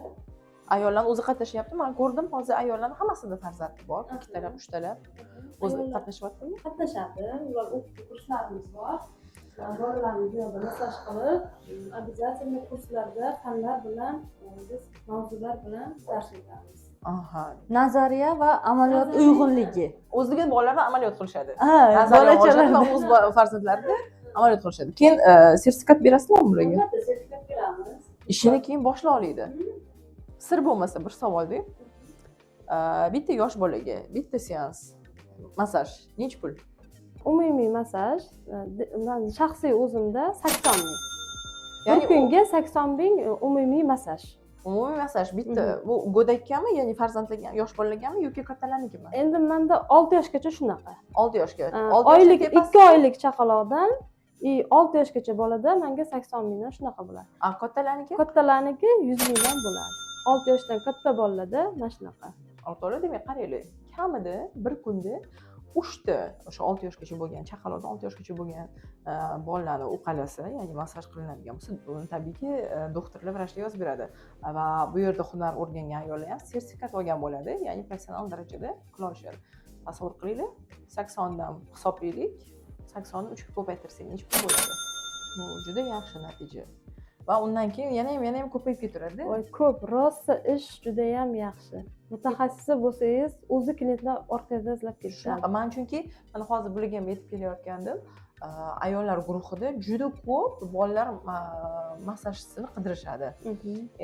Ayollar o'zi qatnashyapti. Men ko'rdim, hozir ayollarning hammasida farzandi bor. 2 talab, 3 talab. O'zi qatnashyaptimi? Qatnashadi. Ular o'qituvchi kurslarimiz bor. Bolalarni bu yerda massaj qilib, обязательно kurslarda fanlar bilan, biz mavzular bilan dars o'tamiz. Aha. Nazariya va amaliyot uyg'unligi. O'ziga bolalarni amaliyot qilishadi. Ha, Bolachalar va o'z farzandlarida amaliyot qilishadi. Keyin sertifikat berasizmi bularga? Albatta, sertifikat beramiz. Ishini keyin boshla oladi. Sir bo'lmasa bir savolda. Bitta yosh bolaga bitta seans massaj necha pul? Umumiy massaj men shaxsiy o'zimda 80 ming. Ya'ni Bir kunga 80 ming umumiy massaj. umumiy massaj bitta bu go'dakami, ya'ni farzandlarga, yosh bolalargami yoki kattalarnikimi? Endi menda 6 yoshgacha shunaqa. 6 yoshga. Oylik 2 oylik chaqaloqdan 6 yoshgacha bolada menga 80 mingdan shunaqa bo'ladi. Kattalarniki? Kattalarniki 100 mingdan bo'ladi. 6 yoshdan katta bolalarda mana shunaqa. O'rtoqlar, demak qaranglar, kamida bir kunda 3 ta o'sha 6 yoshgacha bo'lgan chaqaloqdan 6 yoshgacha bo'lgan bolalarni uqalasa, ya'ni massaj qilinadigan bo'lsa, buni tabiiyki doktorlar vrachlar yozib beradi. Va bu yerda hunar o'rgangan ayollar ham sertifikat olgan bo'ladi, ya'ni professional darajada qila olishadi. Tasavvur qilinglar, 80 dan hisoblaylik, 80 ni 3 ga ko'paytirsak necha pul bo'ladi? Bu juda yaxshi natija. Va undan keyin yana ham ko'payib ketaveradi. Voy ko'p, rosa ish juda ham yaxshi. Mutaxassisi bo'lsangiz, o'zi klientlar orqangizda izlab ketadi. Shunaqa, men chunki mana hozir bularga ham yetib kelayotgandim. Ayollar guruhida juda ko'p bolalar massajchisini qidirishadi.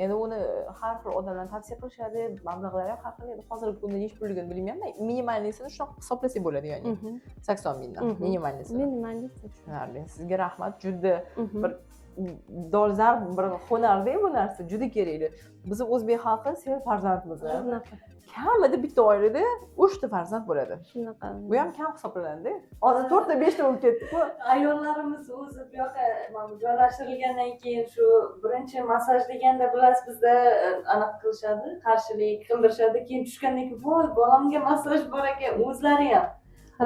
Endi uni har xil odamlar tavsiya qilishadi, mablag'lari ham har xil. Endi hozirgi kunda necha pulligini bilmayman. Minimalnisini shunaqa hisoblasak bo'ladi, ya'ni 80 mingdan minimalnisi. Minimalist. Tushunarli. Sizga rahmat. Juda bir dolzarb bir hunarda bu narsa juda kerakli. Biz o'zbek xalqi sevib farzandmiz. Kamida bitta oilada 3 ta farzand bo'ladi. Shunaqa. Bu ham kam hisoblanadi. Hozir 4 ta 5 ta bo'lib ketdi-ku. Ayollarimiz o'zi bu yoqqa joylashtirilgandan keyin shu birinchi massaj deganda bilasiz bizda aniq qilishadi, qarshilik qildirishadi. Keyin tushgandan keyin voy bolamga massaj bor ekan, o'zlari ham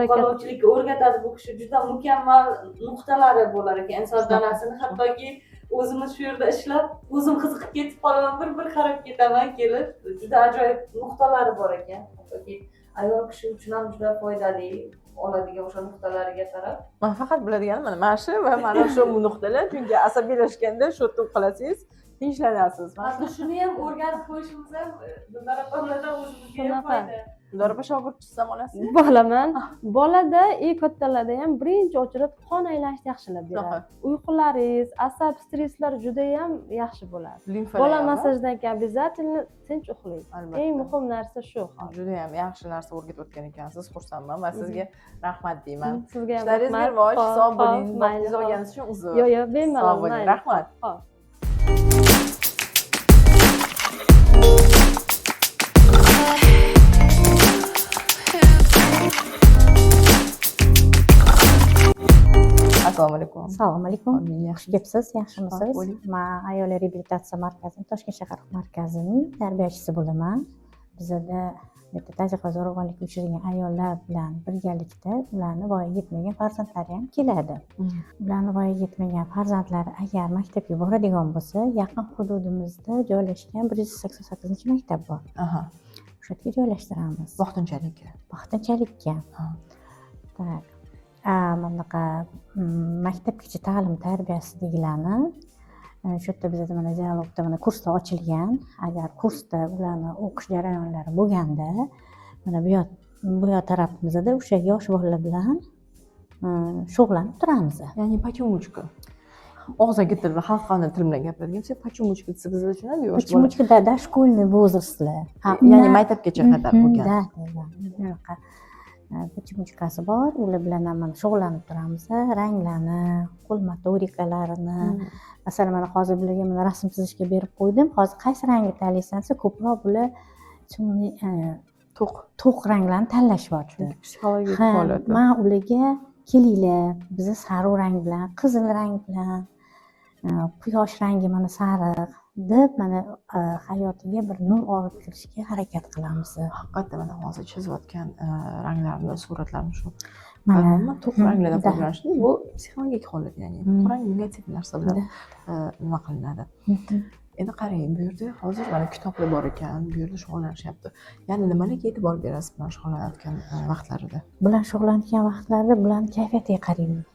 uqaluvchilikka o'rgatadi. Bu kishi juda mukammal nuqtalari bo'lar ekan inson tanasini. Hattoki o'zimiz shu yerda ishlab, o'zim qiziqib ketib qolaman, bir qarab ketaman kelib. Juda ajoyib nuqtalari bor ekan. Hattoki ayol kishi uchun ham juda foydali oladigan o'sha nuqtalariga qarab. Men faqat biladiganim mana shu va mana shu nuqtalar, chunki asabiylashganda shu yerda uqalasangiz tinchlanasiz. Mana shuni ham o'rganib qo'yishimiz ham Dildora opamlardan o'zimizga ham foyda. Dildora opa shogirdchisiz ham olasizmi? Bolaman. Bolada kattalarda ham birinchi ochilib qon aylanishni yaxshilab beradi. Uyqularingiz, asab stresslar juda ham yaxshi bo'ladi. Bola massajdan keyin обязательно tinch uxlaydi. Eng muhim narsa shu. Juda ham yaxshi narsa o'rgatib o'tgan ekansiz, xursandman va sizga rahmat deyman. Sizga ham ishlaringiz rahmat. rivoj, sog' bo'ling, Mayli, vaqtingizni olganingiz uchun uzr. Yo'q, bemalol. Sog' bo'ling, rahmat. Assalomu alaykum. Assalomu alaykum. Yaxshi Yaxshimisiz? Yaxshimisiz? bo'ling. Men ayollar reabilitatsiya markazining Toshkent shahar markazining tarbiyachisi bo'laman. Bizda tazyiq va zo'ravonlikka uchragan ayollar bilan birgalikda ularni voyaga yetmagan farzandlari ham keladi. Ularni voyaga yetmagan farzandlari agar maktabga boradigan bo'lsa, yaqin hududimizda joylashgan 188-maktab bor. Aha. O'sha yerga joylashtiramiz. Vaqtinchalikka. Vaqtinchalikka. Tak. Bunaqa maktabgacha ta'lim tarbiyasidagilarni shu yerda bizda mana dialogda mana kurslar ochilgan. Agar kursda ularni o'qish jarayonlari bo'lganda, mana bu yoq tarafimizda o'sha yosh bolalar bilan shug'ullanib turamiz. Ya'ni почемучка. Og'zaki tilda, xalqona til bilan gapiradigan bo'lsak, почемучка desa bizda tushunadi yosh bola. Почемучка дошкольный возрастlar. Ya'ni maktabgacha qadar bo'lgan. Bunaqa bichim uchqasi bor, ular bilan ham mana shug'ullanib turamiz. Ranglarni, qo'l motorikalarini, masalan mana hozir bularga mana rasm chizishga berib qo'ydim. Hozir qaysi rangni tanlaysan desa, ko'proq bular to'q ranglarni tanlashyapti. Psixologik Ha, holati. men ularga kelinglar, biza sariq rang bilan, qizil rang bilan, quyosh rangi mana sariq deb mana hayotiga bir nur olib kirishga harakat qilamiz. Haqiqatda mana hozir chizayotgan ranglarni, suratlarni shu Mana to'q ranglardan foydalanishni bu psixologik holat, ya'ni to'q rang negativ narsa bilan nima qilinadi. Endi qarang, bu yerda hozir mana kitoblar bor ekan, bu yerda shug'ullanishyapti. Ya'ni nimalarga e'tibor berasiz bilan shug'ullanayotgan vaqtlarida? bilan shug'ullanayotgan vaqtlarda bularni kayfiyatiga qarayman.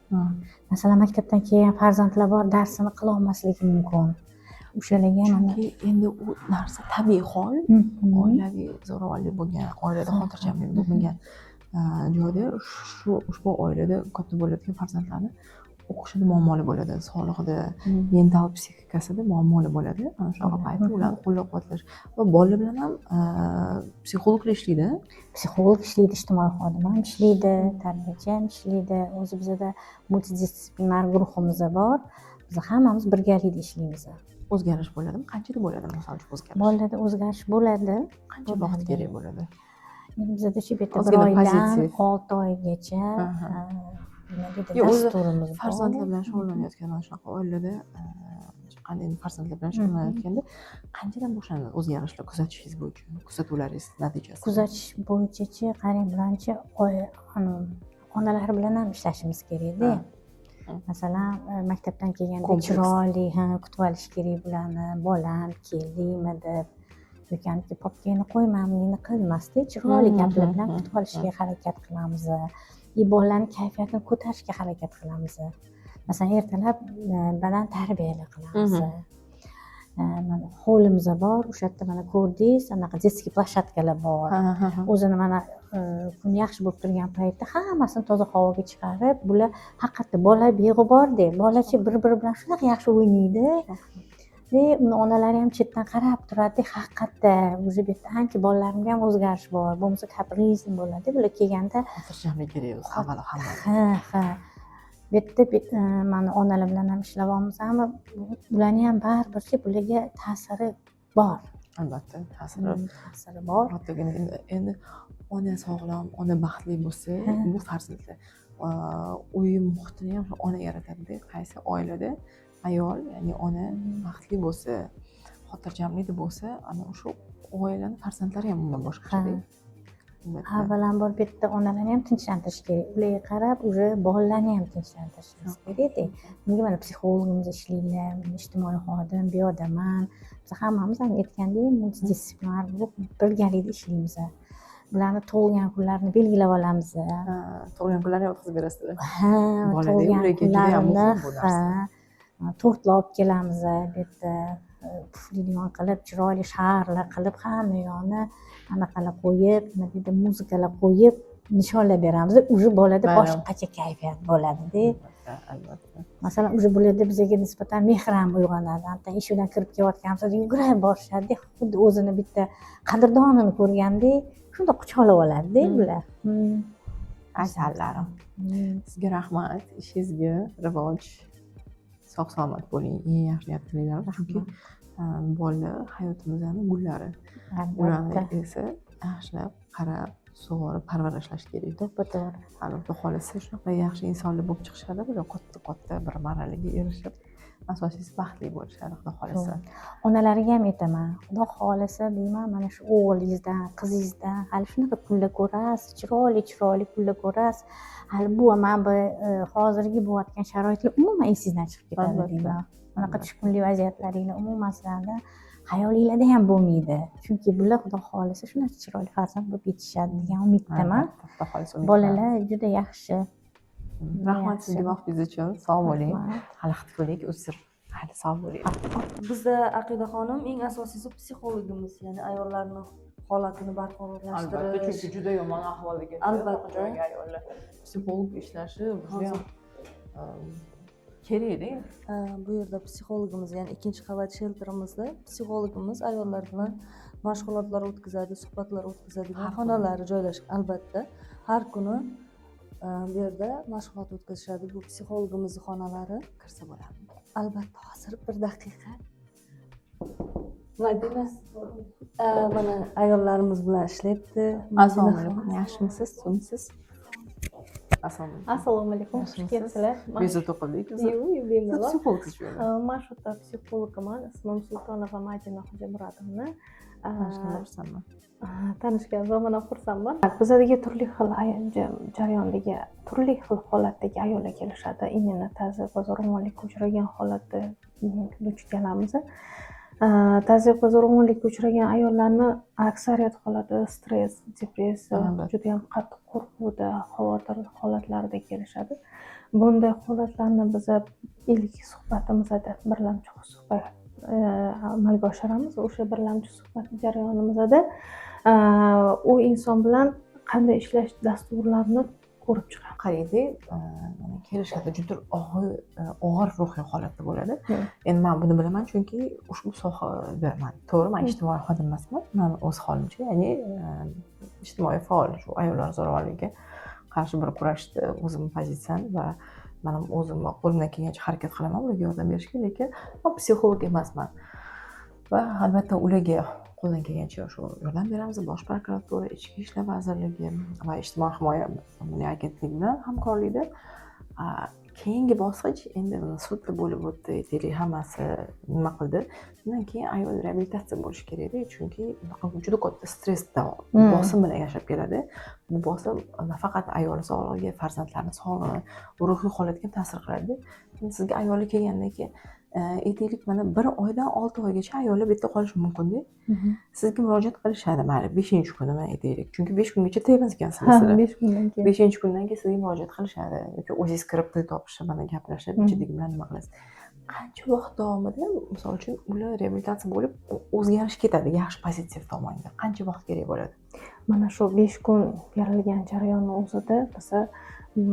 Masalan, maktabdan kelgan farzandlar bor, darsini qila olmasligi mumkin. O'shalarga mana Chunki endi u narsa tabiiy hol, oilaviy zo'ravonlik bo'lgan, oilada xotirjamlik bo'lmagan joyda ushbu oilada katta bo'layotgan farzandlarni o'qishida muammoli bo'ladi, sog'lig'ida, mental psixikasida muammoli bo'ladi. Ana shunaqa paytda ularni qo'llab-quvvatlash va bolalar bilan ham psixologlar ishlaydi. psixolog ishlaydi, ijtimoiy xodim ham ishlaydi, tarbiyachi ham ishlaydi. O'zi bizada multidistsiplinar guruhimiz bor. Biz hammamiz birgalikda ishlaymiz. O'zgarish bo'ladimi? Qanchada bo'ladi misol uchun o'zgarish? Bolalarda o'zgarish bo'ladi. Qancha vaqt kerak bo'ladi? Endi bizada shu yerda bir Ozgina oydan pozitiv. 6 oygacha nima deydi, Yo'q, o'zi dasturimiz bor. farzandlar bilan shug'ullanayotgan mana shunaqa oilada qanday farzandlar bilan shug'ullanayotganda qanchadan boshlanadi o'zgarishlar kuzatishingiz bo'yicha, kuzatuvlaringiz natijasi? Kuzatish bo'yicha qarang, bilanchi onalar bilan ham ishlashimiz kerakda. Masalan, maktabdan kelganda Kompleks. chiroyli kutib olish kerak bularni, bolam keldingmi deb. Yo'qanki popkani qo'ymamlikni qilmasda, chiroyli gaplar bilan kutib olishga harakat qilamiz. Bolalarning kayfiyatini ko'tarishga harakat qilamiz. Masalan, ertalab badan tarbiyali qilamiz. Mana hovlimiz bor, o'sha yerda mana ko'rdingiz, anaqa детский площадкаlar bor. O'zini mana kun yaxshi bo'lib turgan paytda hammasini toza havoga chiqarib, bular haqiqatda bola beg'uborda, bolachi bir-biri bilan shunaqa yaxshi o'ynaydi. Uni onalari ham chetdan qarab turadi, haqiqatda o'zi bu yerda ancha bolalarimga ham o'zgarish bor, bo'lmasa kaprizm bo'ladi. Bular kelganda xotirjamlik kerak o'zi avvalo hamma. ha. Bu yerda mana onalar bilan ham ishlayapmiz, ammo bularni ham baribircha bularga ta'siri bor. Albatta, Ta'siri bor. Endi ona sog'lom, ona baxtli bo'lsa, bu farzandlar uy muhitini ham ona yaratadi. Qaysi oilada ayol, ya'ni ona baxtli bo'lsa, xotirjamlik bo'lsa, ana o'sha oilani farzandlari ham undan boshqacha. Avvalambor bu yerda onalarni ham tinchlantirish kerak. Ularga qarab, o'sha bolalarni ham tinchlantirishimiz kerakda. Nega mana psixologimiz ishlaydilar, ijtimoiy xodim, biodaman. Biz hammamiz ham aytgandek, multidistsiplinar bo'lib birgalikda ishlaymiz. Bularni tug'ilgan kunlarini belgilab olamiz. Tug'ilgan kunlarni o'tkazib berasizlar. Tug'ilgan kunlarini tortlar olib kelamiz. Bu yerda pufliyon qilib, chiroyli shaharlar qilib, hamma yoqni anaqalar qo'yib, nima deydi, muzikalar qo'yib nishonlab beramiz. O'sha bolada boshqacha kayfiyat bo'ladi-da. Albatta. Masalan, o'sha bo'ladi bizga nisbatan mehr ham uyg'onadi. Hatto eshikdan kirib kelayotganimizda yugurib borishadi, xuddi o'zini bitta qadrdonini ko'rgandek, shunda quchoqlab oladi-da bular. Asallarim. Sizga rahmat, ishingizga rivoj, sog' salomat bo'ling, eng yaxshi niyat tilayman. Chunki bolalar hayotimizning gullari. Ularni esa yaxshilab qarab, sug'orib, parvarishlash kerak. To'g'ri. Albatta, xohlasa shunaqa yaxshi insonlar bo'lib chiqishadi, bir katta bir marralarga erishib, asosiysi baxtli bo'lishadi, xudo xohlasa. Onalariga ham aytaman, xudo xohlasa deyman, mana shu o'g'lingizdan, qizingizdan hali shunaqa kunlar ko'rasiz, chiroyli kunlar ko'rasiz. Hali bu mana bu hozirgi bo'layotgan sharoitlar umuman esingizdan chiqib ketadi deyman. Bunaqa tushkunlik vaziyatlaringlar umuman sizlarda hayolinglarda ham bo'lmaydi. Chunki bular xudo xohlasa shunaqa chiroyli farzand bo'lib yetishadi degan umiddaman. Xudo xohlasa. Bolalar juda yaxshi. Rahmat sizga vaqtingiz uchun. Sog' bo'ling. Hali xitko'lik o'sir. Hali sog' bo'ling. Bizda Aqida xonim eng asosiysi psixologimiz, ya'ni ayollarning holatini barqarorlashtirish. Albatta, chunki juda yomon ahvolga keladi. Albatta. Ayollar psixolog ishlashi bizga kerakda. Bu yerda psixologimiz, ya'ni ikkinchi qavat shelterimizda psixologimiz ayollar bilan mashg'ulotlar o'tkazadi, suhbatlar o'tkazadigan xonalari joylashgan. Albatta, har kuni bu yerda mashg'ulot o'tkazishadi. Bu psixologimizni xonalari. Kirsa bo'ladi. Albatta, hozir bir daqiqa. Madina mana ayollarimiz bilan ishlayapti. Assalomu alaykum. Yaxshimisiz? Sumsiz? Assalomu alaykum. Assalomu alaykum, xush kelibsizlar. Bezovta qildik. Yo'q, bemalol. Psixologsiz shu yerda. Man shu yerda psixologman, ismim Sultonova Madina Xo'jamurodovna. Tanishganman. Tanishganimdan mana xursandman. Bizlarga turli xil jarayondagi, turli xil holatdagi ayollar kelishadi. Именно tazyiq va zo'ravonlikka uchragan holatda duch kelamiz. Tazyiq va zo'ravonlikka uchragan ayollarni aksariyat holati stress, depressiya, juda ham qattiq qo'rquvda, xavotir holatlarida kelishadi. Bunday holatlarni biz ilk suhbatimizda birlamchi suhbat amalga oshiramiz. O'sha birlamchi suhbat jarayonimizda u inson bilan qanday ishlash dasturlarini ko'rib chiqamiz. Qaraydi, kelishadi juda og'ir ruhiy holatda bo'ladi. Endi men buni bilaman, chunki ushbu sohada to'g'ri, men ijtimoiy xodim emasman. Men o'z holimcha, ya'ni ijtimoiy faol, shu ayollar zo'ravonligiga qarshi bir kurashda o'zimning pozitsiyam va men ham o'zim qo'limdan kelgancha harakat qilaman ularga yordam berishga, lekin men psixolog emasman. Va albatta ularga qo'ldan kelgancha shu yordam beramiz. Bosh prokuratura, Ichki ishlar vazirligi va ijtimoiy himoya milliy agentligi bilan hamkorlikda. Keyingi bosqich endi sudda bo'lib o'tdi, deylik, hammasi nima qildi. Undan keyin ayol reabilitatsiya bo'lishi kerak-da, chunki juda katta stressda, bosim bilan yashab keladi. Bu bosim nafaqat ayol sog'lig'iga, farzandlarning sog'lig'i, ruhiy holatiga ham ta'sir qiladi. Sizga ayoli kelgandan keyin aytaylik, mana 1 oydan 6 oygacha ayollar bu yerda qolishi mumkin-da. Sizga murojaat qilishadi, mayli 5-kunimi aytaylik. Chunki 5 kungacha tegamiz ekansiz. 5 kundan keyin. 5-kundan keyin sizga murojaat qilishadi. Yoki o'zingiz kirib til topishib, mana gaplashib, jiddiy bilan nima qilasiz. Qancha vaqt davomida, misol uchun, ular reabilitatsiya bo'lib o'zgarish ketadi yaxshi pozitiv tomonga. Qancha vaqt kerak bo'ladi? Mana shu 5 kun berilgan jarayonni o'zida biz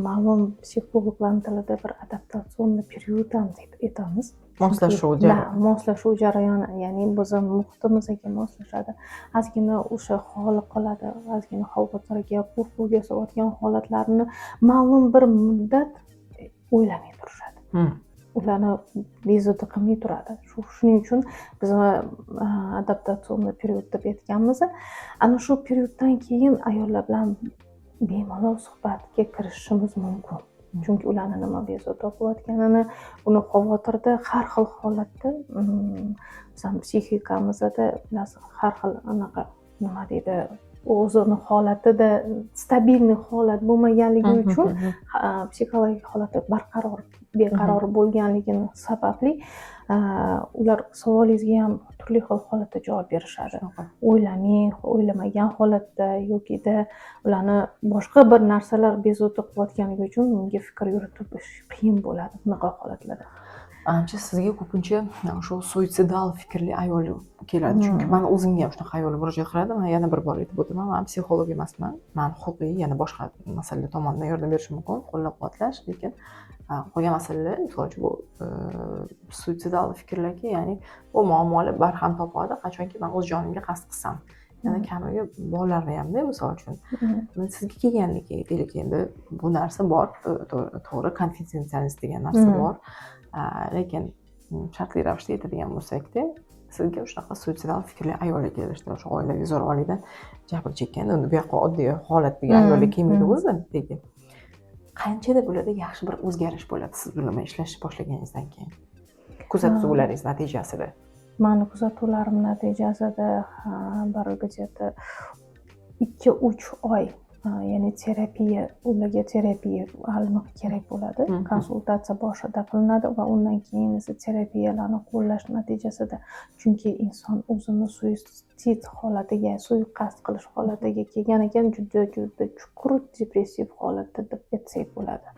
ma'lum psixologlar tilida bir adaptatsion period ham deb aytamiz. Moslashuv jarayoni, ya'ni bizni muhitimizga moslashadi. Ozgina o'sha holi qoladi, ozgina xavotirga, qo'rquvga solayotgan holatlarni ma'lum bir muddat o'ylamay turishadi. Ularni bezovta qilmay turadi. Shuning uchun biz adaptatsion period deb aytganmiz. Ana shu perioddan keyin ayollar bilan bemalol suhbatga kirishimiz mumkin. Chunki ularni nima bezovta qilayotganini, uni xavotirda har xil holatda, masalan, psixikamizda har xil anaqa nima deydi, o'zini holatida stabilniy holat bo'lmaganligi uchun psixologik holati beqaror bo'lganligini sababli ular savolingizga ham turli xil holatda javob berishadi. O'ylamagan holatda yokida ularni boshqa bir narsalar bezovta qilayotganligi uchun unga fikr yuritib qiyin bo'ladi bunaqa holatlarda. Ancha sizga ko'pincha shu suitsidal fikrli ayol keladi. Chunki men o'zimga ham shunaqa ayollar murojaat qiladi. Men yana bir bor aytib o'taman, men psixolog emasman. Men huquqiy, yana boshqa masalalar tomonidan yordam berishim mumkin, qo'llab-quvvatlash, lekin qolgan masalalar, misol uchun bu suitsidal fikrlarga, ya'ni bu muammolar barham topadi qachonki men o'z jonimga qasd qilsam. Yana kamiga bolalarni hamda, misol uchun. Men sizga kelganlik aytaylik, endi bu narsa bor, to'g'ri, konfidensialность degan narsa bor. Lekin shartli ravishda aytadigan bo'lsak-da, sizga shunaqa suitsidal fikrli ayollar kelishdi, o'sha oilaviy zo'ravonlikdan jabr chekkan, unda bu yoqqa oddiy holat degan ayollar kelmaydi o'zi, lekin qanchada bo'ladi yaxshi bir o'zgarish bo'ladi siz bilan ishlashni boshlaganingizdan keyin. Kuzatuvlaringiz natijasida. Mani kuzatuvlarim natijasida bir где-то 2-3 oy, ya'ni ularga terapiya aniq kerak bo'ladi. Konsultatsiya boshida qilinadi va undan keyin esa terapiyalarni qo'llash natijasida, chunki inson o'zini suitsid holatiga, suiqasd qilish holatiga kelgan ekan, juda chuqur depressiv holatda deb aytsak bo'ladi.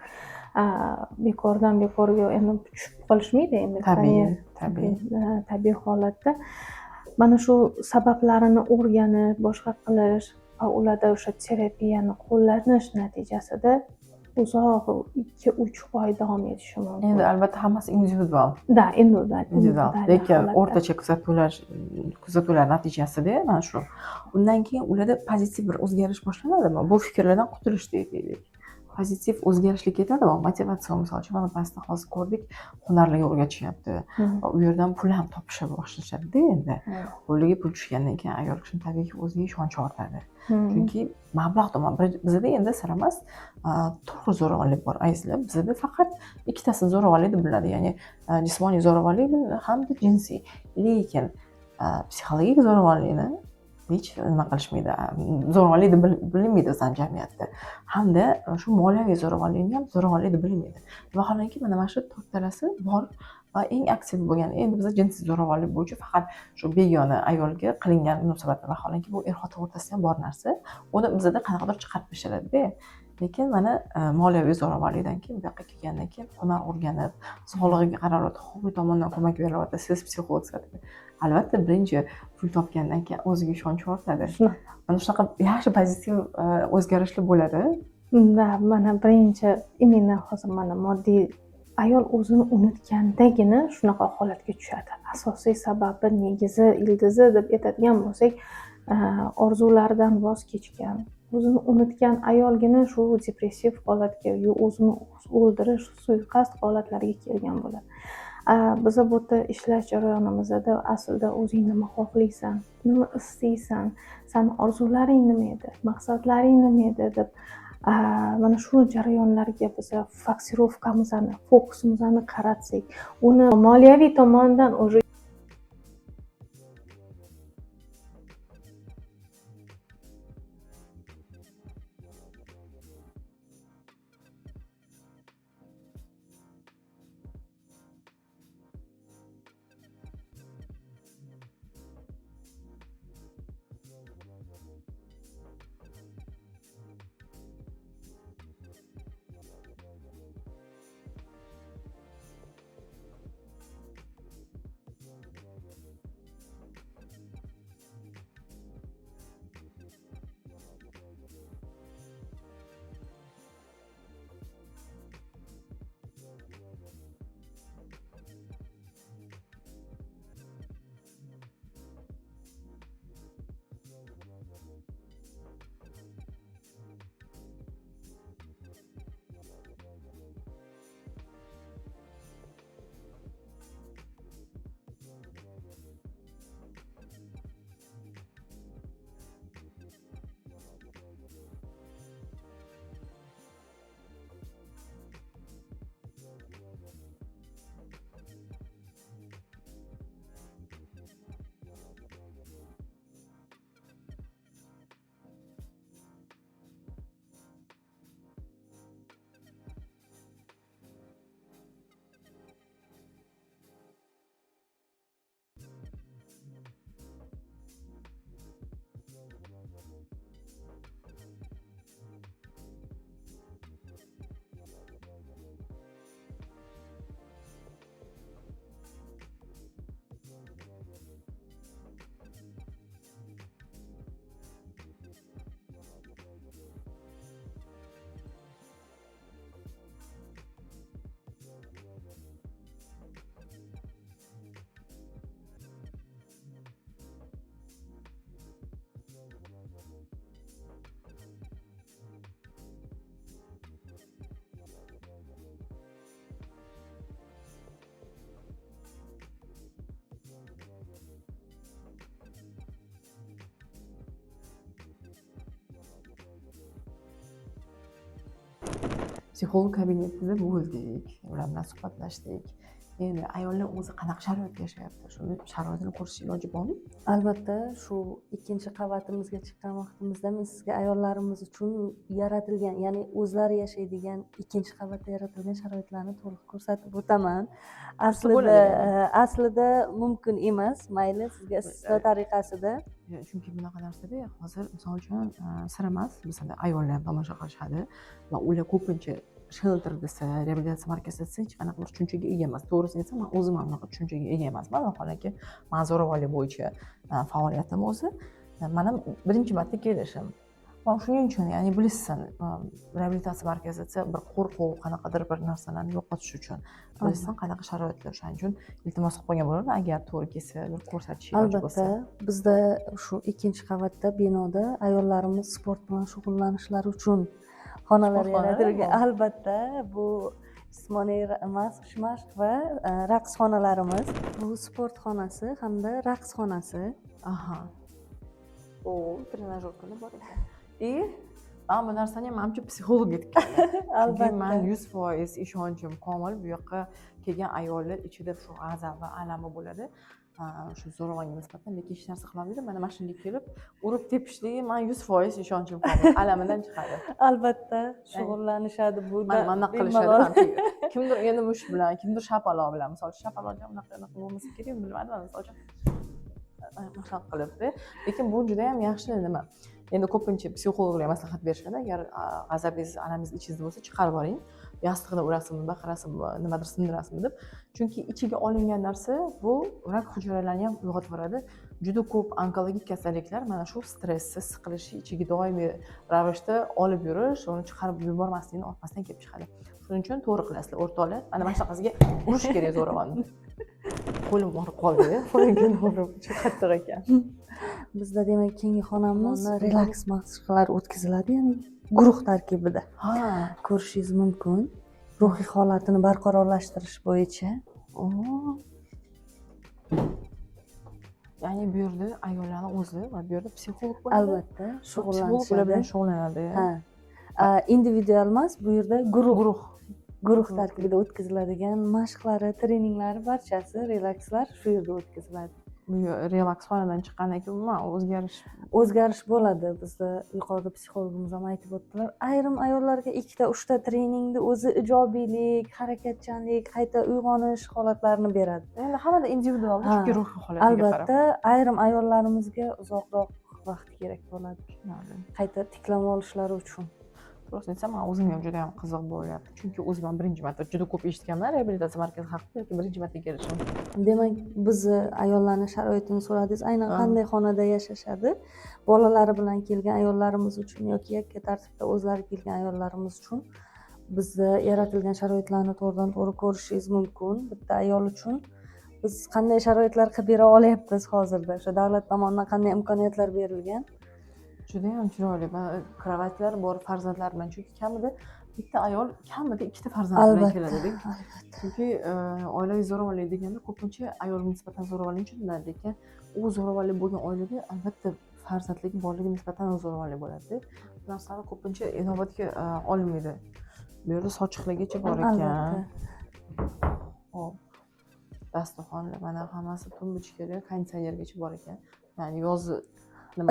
Bekordan bekorga endi tushib qolishmaydi, endi tabiiy holatda. Mana shu sabablarini o'rganib, boshqa qilish va ularda o'sha terapiyani qo'llash natijasida uzoq 2-3 oy davom etishi mumkin. Endi albatta hammasi individual. Da, individual Lekin holatda. o'rtacha kuzatuvlar natijasida mana shu. Undan keyin ularda pozitiv bir o'zgarish boshlanadimi? Bu fikrlardan qutulish deylik. Pozitiv o'zgarishga ketadimi? Motivatsiya misol uchun mana pastda hozir ko'rdik, hunarlarga o'rgatishyapti. Va u yerdan pul ham topisha boshlashadi-da endi. Qo'liga pul tushgandan keyin ayol kishi tabiiyki o'ziga ishonchi ortadi. Chunki mablag' tomon bizada endi sira emas, turli zo'ravonlik bor. Aysizlar, bizada faqat ikkitasi zo'ravonlik deb bilinadi, ya'ni jismoniy zo'ravonlik hamda jinsiy. Lekin psixologik zo'ravonlikni hech nima qilishmaydi. Zo'ravonlik deb bilinmaydi bizning jamiyatda. Hamda shu moliyaviy zo'ravonlikni ham zo'ravonlik deb bilinmaydi. Vaholanki mana shu to'rtalasi bor va eng aktiv bo'lgan endi bizda jinsiy zo'ravonlik bo'yicha faqat shu begona ayolga qilingan munosabatlar, vaholanki bu er-xotin o'rtasida ham bor narsa. Uni bizda qanaqadir chiqarib tashlanadi-da. Lekin mana moliyaviy zo'ravonlikdan keyin bu yoqqa kelgandan keyin hunar o'rganib, sog'lig'iga qarab homiy tomonidan ko'mak berilyapti, siz psixolog sifatida. Albatta birinchi pul topgandan keyin o'ziga ishonchi ortadi. Mana shunaqa yaxshi pozitiv o'zgarishlar bo'ladi. Da, mana birinchi imенно hozir mana moddiy ayol o'zini unutgandagina shunaqa holatga tushadi. Asosiy sababi negizi, ildizi deb aytadigan bo'lsak, orzularidan voz kechgan, o'zini unutgan ayolgina shu depressiv holatga, o'zini o'ldirish, suiqasd holatlariga kelgan bo'ladi. Biz bu yerda ishlash jarayonimizda aslida o'zing nima xohlaysan, nima istaysan, sani orzularing nima edi, maqsadlaring nima edi deb mana shu jarayonlarga biz fokusировкamizni, fokusimizni qaratsak, uni moliyaviy tomondan уже psixolog kabinetida bo'ldik, ular bilan suhbatlashdik. Endi ayollar o'zi qanaqa sharoitda yashayapti, shuni sharoitini ko'rish iloji bormi? Albatta, shu ikkinchi qavatimizga chiqqan vaqtimizda men sizga ayollarimiz uchun yaratilgan, ya'ni o'zlari yashaydigan ikkinchi qavatda yaratilgan sharoitlarni to'liq ko'rsatib o'taman. Aslida mumkin emas, mayli sizga istisno tariqasida. Chunki bunaqa narsada hozir misol uchun sir emas, bizada ayollar ham tomosha qilishadi va ular ko'pincha shelter desa, reabilitatsiya markazi desa hech qanaqa bir tushunchaga ega emas. To'g'risini aytsam, men o'zim ham bunaqa tushunchaga ega emasman. Vaholanki, men zo'ravonlik bo'yicha faoliyatim o'zi. Mana birinchi marta kelishim. man shuning uchun ya'ni bilishsin reabilitatsiya markazi desa bir qo'rquv qanaqadir bir narsalarni yo'qotish uchun bilishsin qanaqa sharoitlar o'shaning uchun iltimos qilib qo'ygan bo'lardim agar to'g'ri kelsa bir ko'rsatish iloji bo'lsa. Albatta bizda shu 2-qavatda binoda ayollarimiz sport bilan shug'ullanishlari uchun xonalar Sport xonalari yaratilgan. bor. Albatta bu jismoniy mashq va raqs xonalarimiz. Bu sport xonasi hamda raqs xonasi. Aha. O, trenajyorkalar bor ekan. Men bu narsani menimcha psixolog aytgan. Chunki men Albatta. 100% ishonchim komil bu yoqqa kelgan ayollar ichida shu g'azab va alami bo'ladi. Shu zo'ravonga nisbatan lekin hech narsa qilolmaydi. Mana mashinaga kelib urib tepishligi men 100% ishonchim komil. Alamidan chiqadi. Albatta shug'ullanishadi bu. Mana qilishadi. Kimdir endi mush bilan, kimdir shapaloq bilan. Misol uchun shapaloqga unaqa bo'lmasa kerak, bilmadim. Misol uchun mashaq qilibdi. Lekin bu juda ham yaxshi nima. Endi ko'pincha psixologlar maslahat berishadi, agar g'azabingiz, alamingiz ichingizda bo'lsa chiqarib yuboring. Yostiqni urasizmi, baqirasizmi, nimadir sindirasizmi deb. Chunki ichiga olingan narsa bu rak hujayralarini ham uyg'otib yuboradi. Juda ko'p onkologik kasalliklar mana shu stressni, siqilishni ichiga doimiy ravishda olib yurish, uni chiqarib yubormaslikni orqasidan kelib chiqadi. Shuning uchun to'g'ri qilasizlar, o'rtoqlar. Mana mana shunaqasiga urish kerak zo'ravonni. Qo'lim og'rib qoldi, qo'limga og'rib, juda qattiq ekan. Bizda demak keyingi xonamiz relaks mashqlar o'tkaziladi, ya'ni guruh tarkibida. Ha, Ko'rishingiz mumkin. Ruhiy holatini barqarorlashtirish bo'yicha. ya'ni bu yerda ayollarning o'zi va bu yerda psixolog bo'ladi. Albatta Psixologlar bilan shug'ullanadi. Ha. Individual emas, bu yerda guruh tarkibida o'tkaziladigan mashqlari, treninglari barchasi, relakslar shu yerda o'tkaziladi. Bu relaks xonadan chiqqandan keyin umuman O'zgarish bo'ladi. Bizda yuqorida psixologimiz ham aytib o'tdilar. Ayrim ayollarga 2-3 ta treningni o'zi ijobiylik, harakatchanlik, qayta uyg'onish holatlarini beradi. endi hammada individual, chunki ruhiy holatiga qarab. Albatta, ayrim ayollarimizga uzoqroq vaqt kerak bo'ladi. Qayta tiklab olishlari uchun. To'g'risini aytsam, men o'zimga ham juda ham qiziq bo'lyapti. Chunki o'zim ham birinchi marta juda ko'p eshitganman reabilitatsiya markazi haqida, lekin birinchi marta kelishim. Demak, bizni ayollarning sharoitini so'radingiz. Aynan qanday xonada yashashadi? Bolalari bilan kelgan ayollarimiz uchun yoki yakka tartibda o'zlari kelgan ayollarimiz uchun bizda yaratilgan sharoitlarni to'g'ridan-to'g'ri ko'rishingiz mumkin. Bitta ayol uchun biz qanday sharoitlar qilib bera olyapmiz hozirda? O'sha davlat tomonidan qanday imkoniyatlar berilgan? Juda ham chiroyli. Kravatlar bor farzandlar bilan, chunki kamida bitta ayol kamida 2 ta farzand bilan keladi. Chunki oilaviy zo'ravonlik deganda ko'pincha ayolga nisbatan zo'ravonlik tushuniladi, lekin u zo'ravonlik bo'lgan oilada albatta farzandligi borligi nisbatan zo'ravonlik bo'ladi. Bu narsalar ko'pincha inobatga olinmaydi. Bu yerda sochiqligicha bor ekan. Hop. Dasturxonlar mana hammasi tumbuchkalar, konditsionergacha bor ekan. Ya'ni yozni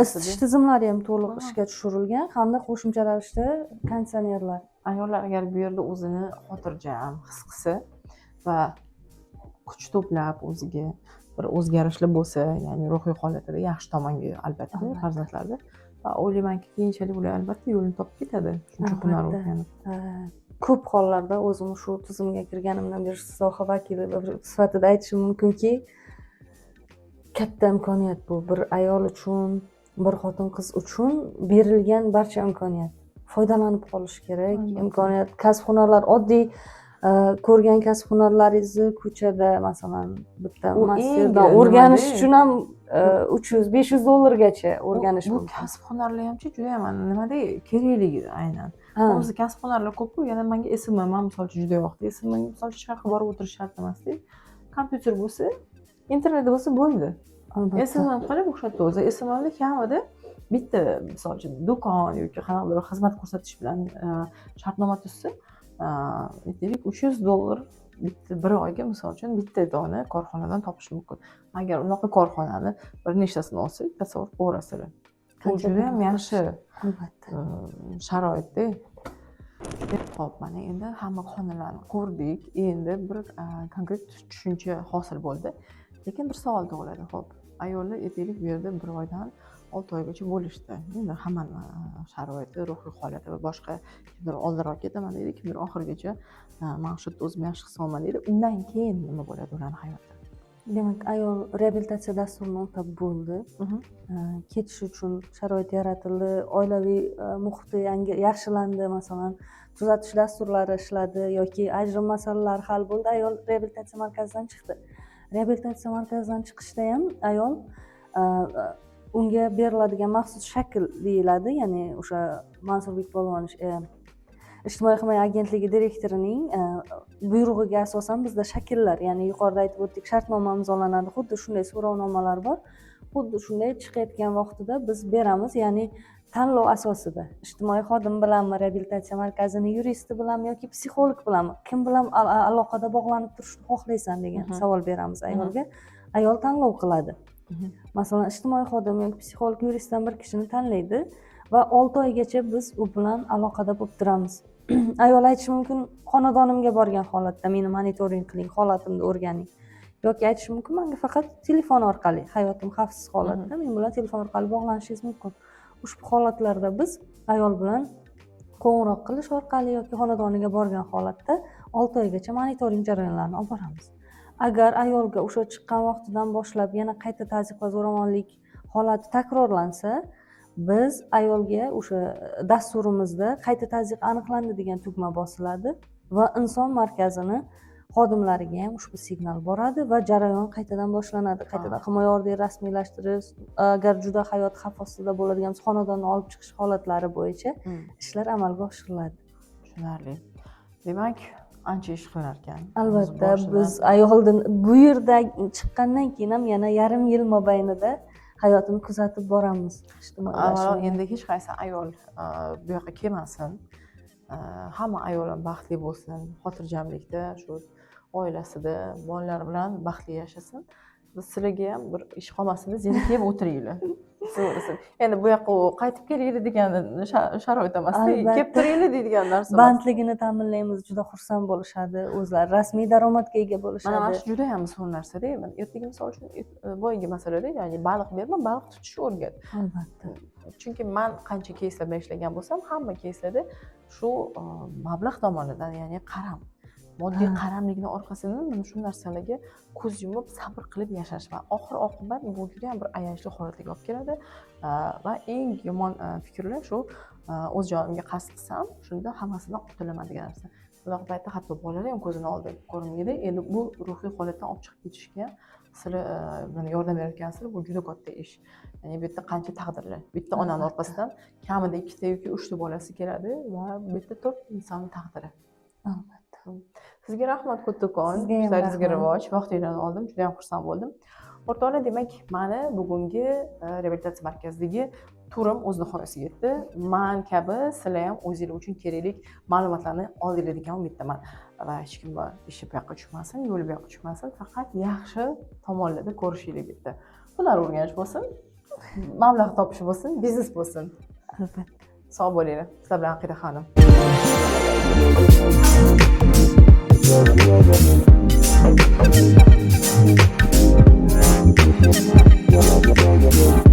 Isitish tizimlari ham to'liq ishga tushirilgan hamda qo'shimcha ravishda konditsionerlar. Ayollar agar bu yerda o'zini xotirjam his qilsa va kuch to'plab o'ziga bir o'zgarishlar bo'lsa, ya'ni ruhiy holatida yaxshi tomonga albatta farzandlarda va o'ylaymanki keyinchalik ular albatta yo'lini topib ketadi. Shuncha kunlar o'tganib. Ko'p hollarda o'zim shu tizimga kirganimdan beri soha vakili sifatida aytishim mumkinki, katta imkoniyat bu bir ayol uchun, bir xotin-qiz uchun berilgan barcha imkoniyat. Foydalanib qolish kerak. Imkoniyat, kasb-hunarlar, oddiy ko'rgan kasb-hunarlaringizni ko'chada masalan bitta masterdan o'rganish uchun ham 300-500 dollargacha o'rganish mumkin. Bu kasb-hunarlar hamchi juda ham nimada kerakligi aynan. O'zi kasb-hunarlar ko'p-ku, yana menga SMM men misol uchun juda yoqdi. SMM misol uchun shaharga borib o'tirish shart emasdi. Kompyuter bo'lsa, internet bo'lsa bo'ldi. SMM qilib o'xshatdi o'zi. SMMda kamida bitta misol uchun do'kon yoki qanaqadir xizmat ko'rsatish bilan shartnoma tuzsa, aytaylik 300 dollar bitta bir oyga misol uchun bitta dona korxonadan topish mumkin. Agar unaqa korxonani bir nechtasini olsak, tasavvur qilasiz. Bu juda ham yaxshi Albatta. sharoitda. Xo'p, mana endi hamma xonalarni ko'rdik. Endi bir konkret tushuncha hosil bo'ldi. Lekin bir savol tug'iladi. Xo'p, ayollar aytaylik bu yerda 1 oydan 6 oygacha bo'lishdi. Endi hammani sharoiti, ruhiy holati va boshqa kimdir oldinroq ketaman deydi, kimdir oxirigacha men shu yerda o'zimni yaxshi his qilaman deydi. Undan keyin nima bo'ladi ularning hayotida? demak ayol reabilitatsiya dasturini o'tab bo'ldi. Mhm. Ketish uchun sharoit yaratildi, oilaviy muhiti yaxshilandi, masalan tuzatish dasturlari ishladi yoki ajrim masalalari hal bo'ldi, ayol reabilitatsiya markazidan chiqdi. Reabilitatsiya markazidan chiqishda ham ayol unga beriladigan maxsus shakl deyiladi, ya'ni o'sha Mansurbek Polvonov ijtimoiy himoya agentligi direktorining buyrug'iga asosan bizda shakllar, ya'ni yuqorida aytib o'tdik, shartnoma imzolanadi, xuddi shunday so'rovnomalar bor. Xuddi shunday chiqayotgan vaqtida biz beramiz, ya'ni tanlov asosida ijtimoiy xodim bilanmi, reabilitatsiya markazining yuristi bilanmi yoki psixolog bilanmi, kim bilan aloqada bog'lanib turishni xohlaysan degan savol beramiz ayolga. Ayol tanlov qiladi. Masalan, ijtimoiy xodim yoki psixolog yuristdan bir kishini tanlaydi va 6 oygacha biz u bilan aloqada bo'lib turamiz. Ayol aytishi mumkin, xonadonimga borgan holatda meni monitoring qiling, holatimni o'rganing. Yoki aytishi mumkin, menga faqat telefon orqali, hayotim xavfsiz holatda men bilan telefon orqali bog'lanishingiz mumkin. Ushbu holatlarda biz ayol bilan qo'ng'iroq qilish orqali yoki xonadoniga borgan holatda 6 oygacha monitoring jarayonlarini olib boramiz. Agar ayolga o'sha chiqqan vaqtidan boshlab yana qayta tazyiq va zo'ravonlik holati takrorlansa, biz ayolga o'sha dasturimizda qayta tazyiq aniqlandi degan tugma bosiladi va inson markazini xodimlariga ham ushbu signal boradi va jarayon qaytadan boshlanadi. Qaytadan himoya orderi rasmiylashtirish, agar juda hayot xavf ostida bo'ladigan xonadonni olib chiqish holatlari bo'yicha ishlar amalga oshiriladi. Tushunarli. Demak, ancha ish qilar ekan. Albatta, biz ayoldan bu yerda chiqqandan keyin ham yana yarim yil mobaynida hayotini kuzatib boramiz. Avvalo, endi hech qaysi ayol bu yoqqa kelmasin. Hamma ayol baxtli bo'lsin, xotirjamlikda, shu oilasida, bolalari bilan baxtli yashasin. Biz sizlarga ham bir ish qolmasida zini kelib o'tiringlar. To'g'risi. Endi bu yoqqa qaytib kelaylik degan sharoit emasda, kelib turaylik deydigan narsa. Bandligini ta'minlaymiz, juda xursand bo'lishadi, o'zlari rasmiy daromadga ega bo'lishadi. Mana shu juda ham muhim narsa-da. Ertaga misol uchun boyagi masalada, ya'ni baliq berma, baliq tutishni o'rgat. Albatta. Chunki men qancha keyslarda ishlagan bo'lsam, hamma keyslarda shu mablag' tomonidan, ya'ni qaram, moddiy qaramlikning orqasidan mana shu narsalarga ko'z yumib sabr qilib yashash va oxir oqibat bu juda ham bir ayanchli holatga olib keladi va eng yomon fikrlar shu o'z jonimga qasd qilsam shunda hammasidan qutulaman degan narsa. Bunaqa paytda hatto bolalar ham ko'zini oldida ko'rinmaydi. Endi bu ruhiy holatdan olib chiqib ketishga sizlar mana yordam berayotgansizlar, bu juda katta ish. Ya'ni bu yerda qancha taqdirlar. Bitta onani orqasidan kamida 2 ta yoki 3 ta bolasi keladi va bu yerda 4 insonning taqdiri. Albatta. Sizga rahmat kattakon. Ishlaringizga rivoj, vaqtingizni oldim. Juda ham xursand bo'ldim. O'rtoqlar, demak, mani bugungi reabilitatsiya markazidagi turim o'z nihoyasiga yetdi. Men kabi sizlar ham o'zingiz uchun kerakli ma'lumotlarni oldinglar degan umiddaman. Va hech kim ishi bu yoqqa tushmasin, yo'li bu yoqqa tushmasin, faqat yaxshi tomonlarda ko'rishinglar bitta. Hunar o'rganish bo'lsin, mablag' topish bo'lsin, biznes bo'lsin. Albatta. Sog' bo'linglar. Sizlar bilan Aqida xonim. Yo, yo, yo, yo.